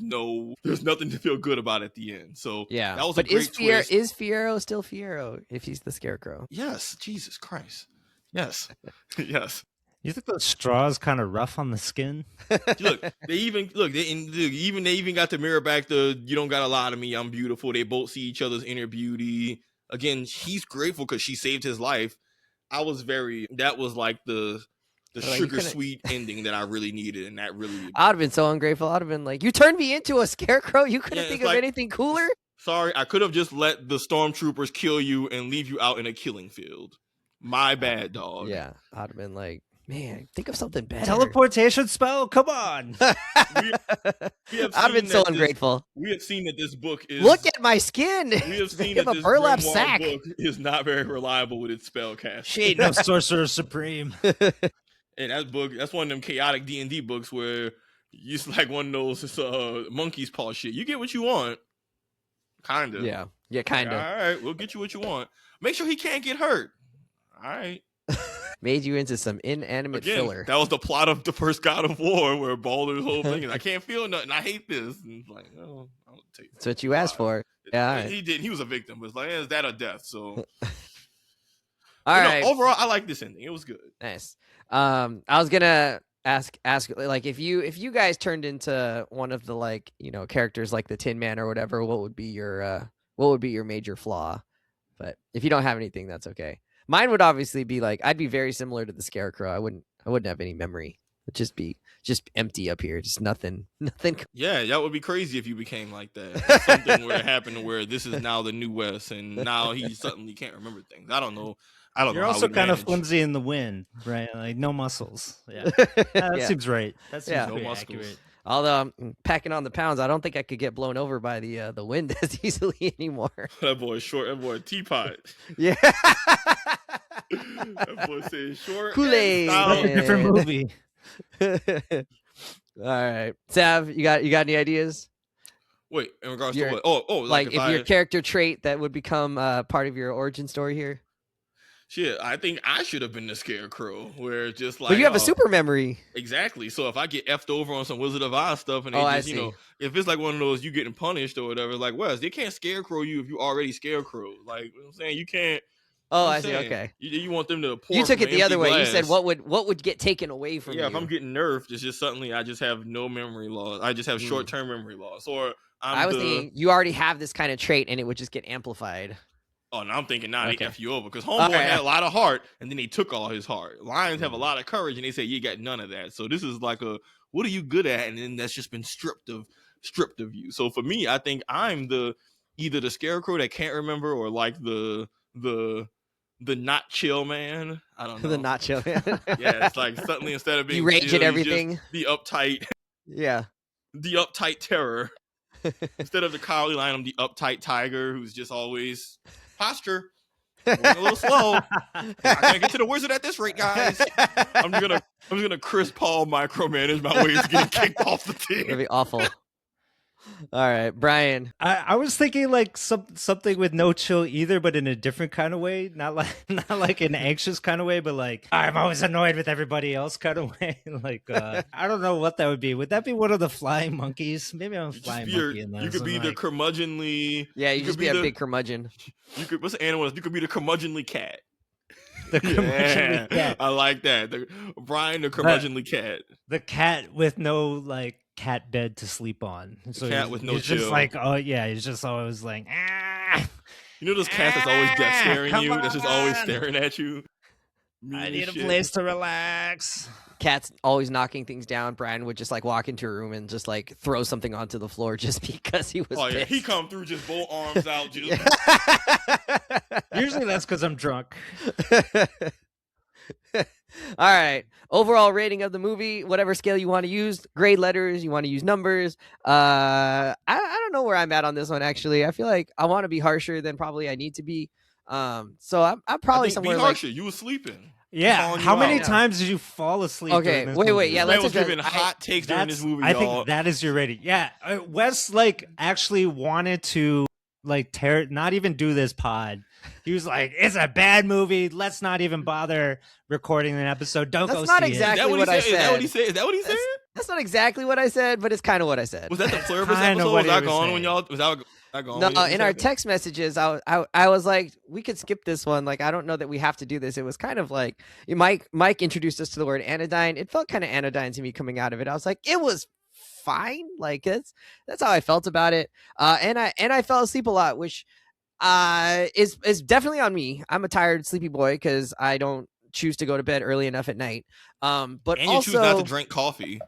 nothing to feel good about at the end. So yeah, that was a great twist. Is Fiyero still Fiyero if he's the Scarecrow? Yes, Jesus Christ. Yes. Yes. You think the straw is kind of rough on the skin? Look, they even got to mirror back the "you don't got a lot of me, I'm beautiful." They both see each other's inner beauty. Again, he's grateful because she saved his life. That was like the sugar sweet ending that I really needed, and that really. I'd have been so ungrateful. I'd have been like, "You turned me into a Scarecrow. You couldn't think of anything cooler." Sorry, I could have just let the stormtroopers kill you and leave you out in a killing field. My bad, dog. Yeah, I'd have been like, man, think of something better. Teleportation spell? Come on. We have I'd have been seen so that ungrateful. We have seen that this book is. Look at my skin. We have seen Give that a this burlap grimoire sack. book is not very reliable with its spell casting. She ain't no sorcerer supreme. And that book, that's one of them chaotic D&D books where it's like one of those monkey's paw shit. You get what you want. Kind of. Yeah, kind of. All right, we'll get you what you want. Make sure he can't get hurt. All right. Made you into some inanimate filler. That was the plot of the first God of War, where Baldur's whole thing is, I can't feel nothing. I hate this. And it's like, no, I'll take that. That's what you asked for. Yeah, he did. He was a victim. But it's like, is that a death? So, all right. Overall, I like this ending. It was good. Nice. I was gonna ask like if you guys turned into one of the like characters like the Tin Man or whatever, what would be your major flaw? But if you don't have anything, that's okay. Mine would obviously be like I'd be very similar to the Scarecrow. I wouldn't have any memory. It'd be just empty up here, just nothing. Yeah, that would be crazy if you became like that. Something where it happened where this is now the new West, and now he suddenly can't remember things. I don't know. You're also kind of flimsy in the wind, right? Like no muscles. Yeah, that seems right. That seems no muscles. accurate. Although I'm packing on the pounds, I don't think I could get blown over by the wind as easily anymore. That boy's short. That boy teapot. Yeah. That boy says short. Kool-Aid. That's a different movie. All right, Sav, you got any ideas? Wait, in regards to what? Oh, like if your character trait that would become part of your origin story here. Shit, I think I should have been the Scarecrow, where it's just like. But you have a super memory. Exactly. So if I get effed over on some Wizard of Oz stuff, and they just, if it's like one of those you getting punished or whatever, like Wes, they can't Scarecrow you if you already Scarecrow. Like you know what I'm saying, you can't. Oh, I see. Okay. You want them to pour. You took it the other way. Glass. You said what would get taken away from you? Yeah, if I'm getting nerfed, it's just suddenly I just have no memory loss. I just have short-term memory loss. Or I was thinking you already have this kind of trait, and it would just get amplified. Oh, now I'm thinking, they F you over. Because Homeboy had a lot of heart, and then they took all his heart. Lions have a lot of courage, and they say, you got none of that. So this is like what are you good at? And then that's just been stripped of you. So for me, I think I'm either the Scarecrow that can't remember, or like the not chill man. I don't know. The not chill man. Yeah, it's like suddenly instead of being you rage chill, at everything. The uptight. Yeah. The uptight terror. Instead of the cowardly lion, I'm the uptight tiger who's just always posture. A little slow. I can't get to the wizard at this rate, guys. I'm just gonna Chris Paul micromanage my way to getting kicked off the team. That'd be awful. All right, Brian. I was thinking like something with no chill either, but in a different kind of way. Not like an anxious kind of way, but like I'm always annoyed with everybody else kind of way. Like I don't know what that would be. Would that be one of the flying monkeys? Maybe I'm a flying monkey in that. You could be the curmudgeonly. Yeah, you just be a big curmudgeon. You could. What's the animal? You could be the curmudgeonly cat. The curmudgeonly cat. I like that. Brian, the curmudgeonly cat. The cat with no like cat bed to sleep on. So cat with no chill. Just like he's just always like You know those cats that's always death staring you? That's just always staring at you. I need a place to relax. Cat's always knocking things down. Brian would just like walk into a room and just like throw something onto the floor just because he was pissed. He come through just both arms out. Just... Usually that's because I'm drunk. All right. Overall rating of the movie, whatever scale you want to use, grade letters, you want to use numbers. I don't know where I'm at on this one, actually. I feel like I want to be harsher than probably I need to be. So I'm probably somewhere be harsher. like... You were sleeping. Yeah. How many times did you fall asleep? Okay. Wait. Yeah. Let's giving hot takes during this movie. I think that is your rating. Yeah. Wes actually wanted to not even do this pod. He was like, it's a bad movie. Let's not even bother recording an episode. Don't go see it. That's not exactly what I said. Is that what he said? Is that what he said? That's not exactly what I said, but it's kind of what I said. Was that the Pluribus episode? Was that gone when y'all... Was that gone? No, in our text messages, I was like, we could skip this one. Like, I don't know that we have to do this. It was kind of like, Mike introduced us to the word anodyne. It felt kind of anodyne to me coming out of it. I was like, it was fine. Like, that's how I felt about it. And I fell asleep a lot, which is definitely on me. I'm a tired, sleepy boy because I don't choose to go to bed early enough at night. But and also, you choose not to drink coffee.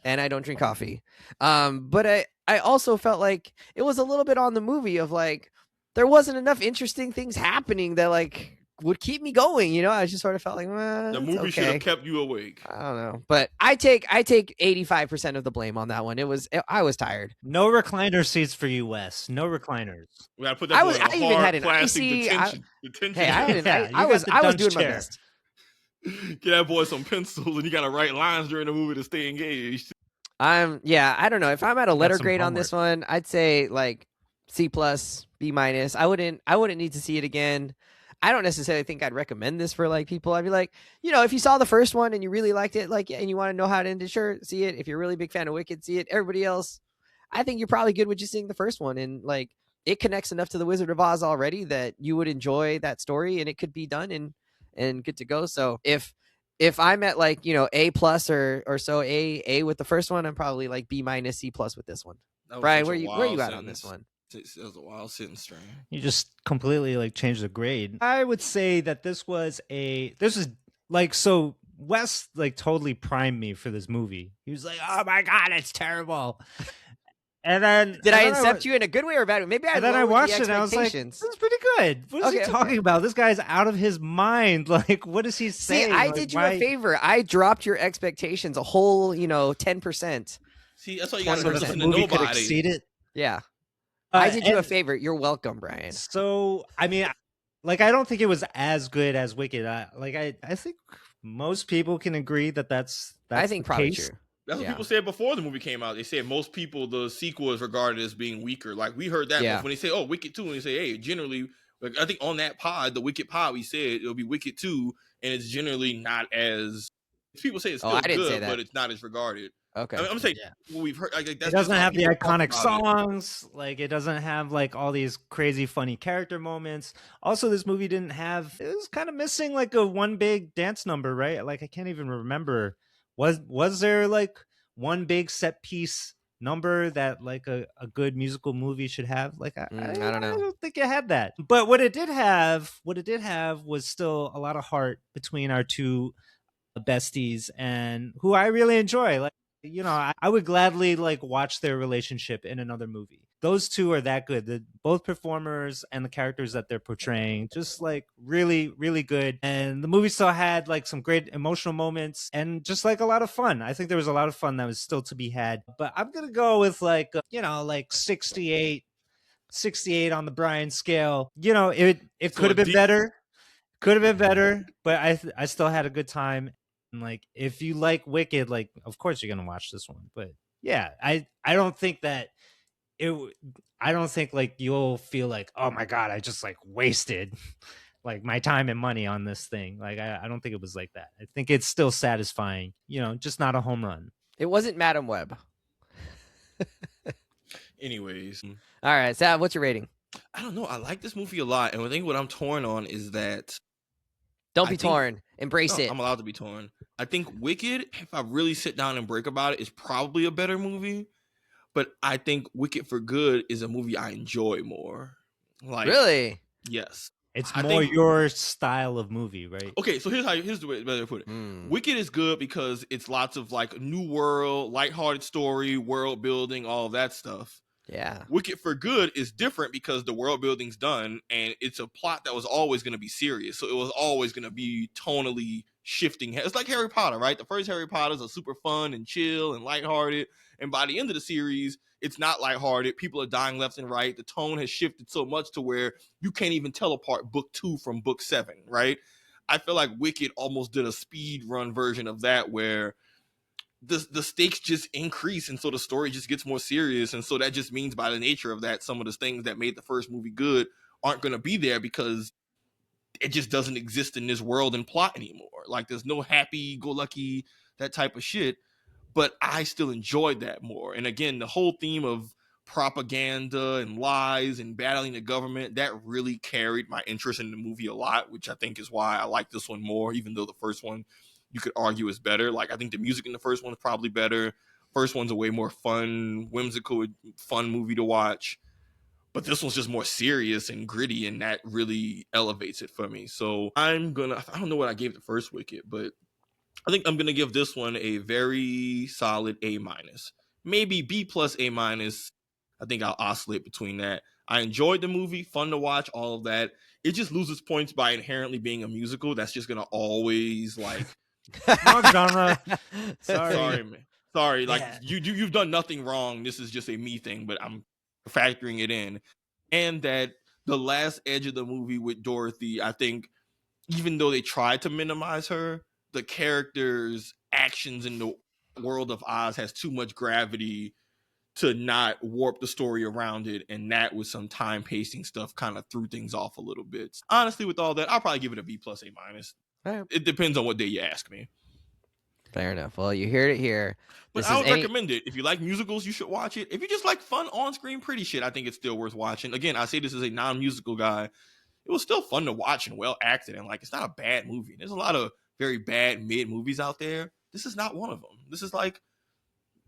and I don't drink coffee. But I also felt like it was a little bit on the movie of like there wasn't enough interesting things happening that like would keep me going. You know, I just sort of felt like The it's movie should have okay. kept you awake. I don't know, but I take 85% of the blame on that one. I was tired. No recliner seats for you, Wes. No recliners. We gotta put that boy in a I even had hard an plastic icy. detention Hey, I chair. didn't. Yeah, I you was got the I was dunce doing my chair. best. Get that boy some pencils, and you gotta write lines during the movie to stay engaged. I don't know. If I'm at a You got letter some grade on this one, I'd say like C plus, B minus. I wouldn't need to see it again. I don't necessarily think I'd recommend this for like people. I'd be like, you know, if you saw the first one and you really liked it, like, and you want to know how it ended, sure, see it. If you're a really big fan of Wicked, see it. Everybody else, I think you're probably good with just seeing the first one, and like it connects enough to the Wizard of Oz already that you would enjoy that story, and it could be done and good to go. So if I'm at like, you know, A plus or so, A with the first one, I'm probably like B minus, C plus with this one. Brian, where you at on this one? That was a wild sentence, Strain. You just completely like changed the grade. I would say that this was like, so Wes like totally primed me for this movie. He was like, "Oh my god, it's terrible." And then did I incept you in a good way or a bad way? Maybe I. And then I watched it and I was like, "This is pretty good." What is he talking about? This guy's out of his mind. Like, what is he saying? See, I did you a favor. I dropped your expectations a whole, 10%. See, that's why you got to listen to movie nobody. Could exceed it. Yeah. I did you a favor. You're welcome, Brian. So, I mean, like, I don't think it was as good as Wicked. I think most people can agree that that's I think probably case. true. That's what people said before the movie came out. They said most people, the sequel is regarded as being weaker. Like, we heard that when they say, oh, Wicked 2, and they say, hey, generally, like, I think on that pod, the Wicked pod, we said it'll be Wicked 2, and it's generally not as, people say it's still good, but it's not as regarded. Okay. I mean, I'm saying what we've heard. Like, that's it doesn't have the iconic songs. Like, it doesn't have like all these crazy funny character moments. Also, this movie didn't have. It was kind of missing like a one big dance number, right? Like, I can't even remember. Was there like one big set piece number that like a good musical movie should have? Like, I don't know. I don't think it had that. But what it did have was still a lot of heart between our two besties, and who I really enjoy. Like, I would gladly like watch their relationship in another movie. Those two are that good. Both performers and the characters that they're portraying, just like really, really good. And the movie still had like some great emotional moments and just like a lot of fun. I think there was a lot of fun that was still to be had. But I'm gonna go with like like 68 on the Brian scale. It could have been better. Could have been better, but I still had a good time. And like, if you like Wicked, like, of course you're gonna watch this one. But yeah, I don't think that I don't think like you'll feel like, oh my god, I just like wasted like my time and money on this thing. Like, I don't think it was like that. I think it's still satisfying. Just not a home run. It wasn't Madam Web. Anyways, all right, Sav, what's your rating? I don't know. I like this movie a lot, and I think what I'm torn on is that. Don't be torn. Embrace it. I'm allowed to be torn. I think Wicked, if I really sit down and break about it, is probably a better movie. But I think Wicked for Good is a movie I enjoy more. Like, really? Yes. It's more your style of movie, right? Okay, so here's the way to put it. Wicked is good because it's lots of like new world, lighthearted story, world building, all of that stuff. Yeah. Wicked for Good is different because the world building's done and it's a plot that was always going to be serious. So it was always going to be tonally shifting. It's like Harry Potter, right? The first Harry Potters are super fun and chill and lighthearted. And by the end of the series, it's not lighthearted. People are dying left and right. The tone has shifted so much to where you can't even tell apart book 2 from book 7, right? I feel like Wicked almost did a speed run version of that where the stakes just increase, and so the story just gets more serious, and so that just means by the nature of that, some of the things that made the first movie good aren't going to be there because it just doesn't exist in this world and plot anymore. Like, there's no happy-go-lucky, that type of shit, but I still enjoyed that more. And again, the whole theme of propaganda and lies and battling the government, that really carried my interest in the movie a lot, which I think is why I like this one more, even though the first one you could argue is better. Like, I think the music in the first one is probably better. First one's a way more fun, whimsical, fun movie to watch. But this one's just more serious and gritty, and that really elevates it for me. So I don't know what I gave the first Wicked, but I think I'm gonna give this one a very solid A-, maybe B+, A-. I think I'll oscillate between that. I enjoyed the movie, fun to watch, all of that. It just loses points by inherently being a musical. That's just gonna always like Wrong genre. sorry, man. Sorry, like Yeah. you've done nothing wrong. This is just a me thing, but I'm factoring it in. And that the last edge of the movie with Dorothy, I think, even though they tried to minimize her, the character's actions in the world of Oz has too much gravity to not warp the story around it, and that with some time pacing stuff kind of threw things off a little bit. Honestly, with all that, I'll probably give it a B+, A-. Right. It depends on what day you ask me. Fair enough. Well, you heard it here. But I would recommend it. If you like musicals, you should watch it. If you just like fun on-screen pretty shit, I think it's still worth watching. Again, I say this as a non-musical guy. It was still fun to watch and well acted, and like it's not a bad movie. There's a lot of very bad mid movies out there. This is not one of them. This is like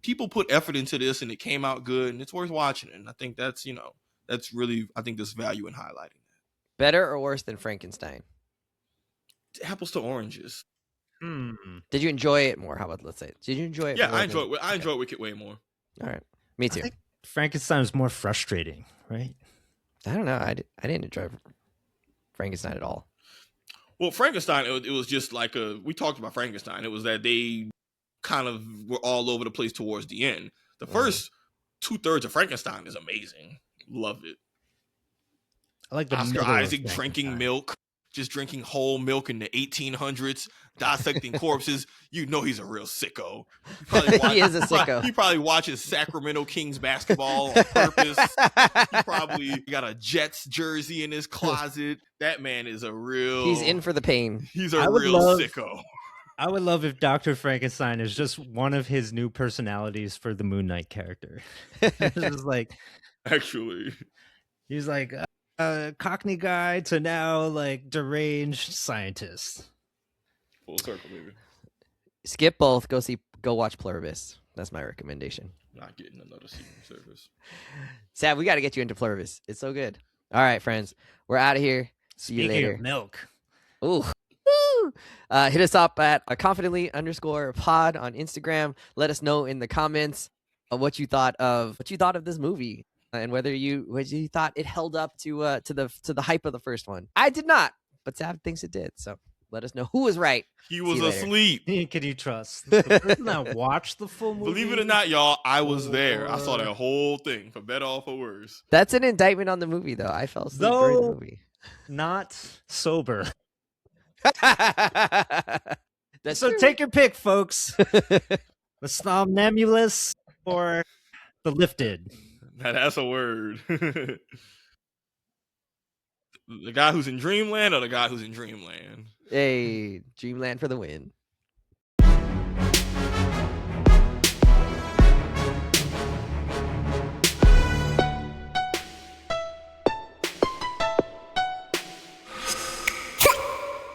people put effort into this and it came out good and it's worth watching. And I think that's, that's really, I think there's value in highlighting that. Better or worse than Frankenstein? Apples to oranges. Did you enjoy it more? How about, let's say, did you enjoy it? Yeah, more I enjoyed Wicked way more. All right. Me too. I think Frankenstein was more frustrating, right? I don't know. I didn't enjoy Frankenstein at all. Well, Frankenstein, it was just like we talked about Frankenstein. It was that they kind of were all over the place towards the end. The first 2/3 of Frankenstein is amazing. Love it. I like the Oscar Isaac drinking milk, just drinking whole milk in the 1800s, dissecting corpses. You know he's a real sicko. He is a sicko. He probably watches Sacramento Kings basketball on purpose. He probably got a Jets jersey in his closet. That man is a real... He's in for the pain. He's a real sicko. I would love if Dr. Frankenstein is just one of his new personalities for the Moon Knight character. It's just like... Actually. He's like... a Cockney guy to now like deranged scientist. Full circle, baby. Skip both. Go watch Pluribus. That's my recommendation. Not getting another season service. Sav, we got to get you into Pluribus. It's so good. All right, friends, we're out of here. See you later. Of milk. Ooh. Hit us up at confidently_pod on Instagram. Let us know in the comments what you thought of this movie. And whether you thought it held up to the hype of the first one. I did not, but Sav thinks it did. So let us know who was right. He was asleep. Can you trust the person that watched the full movie? Believe it or not, y'all, I was there. I saw that whole thing, for better or for worse. That's an indictment on the movie, though. I fell asleep during the movie. Not sober. So true. Take your pick, folks. The somnambulous or the lifted. Now that's a word. The guy who's in Dreamland or the guy who's in Dreamland? Hey, Dreamland for the win.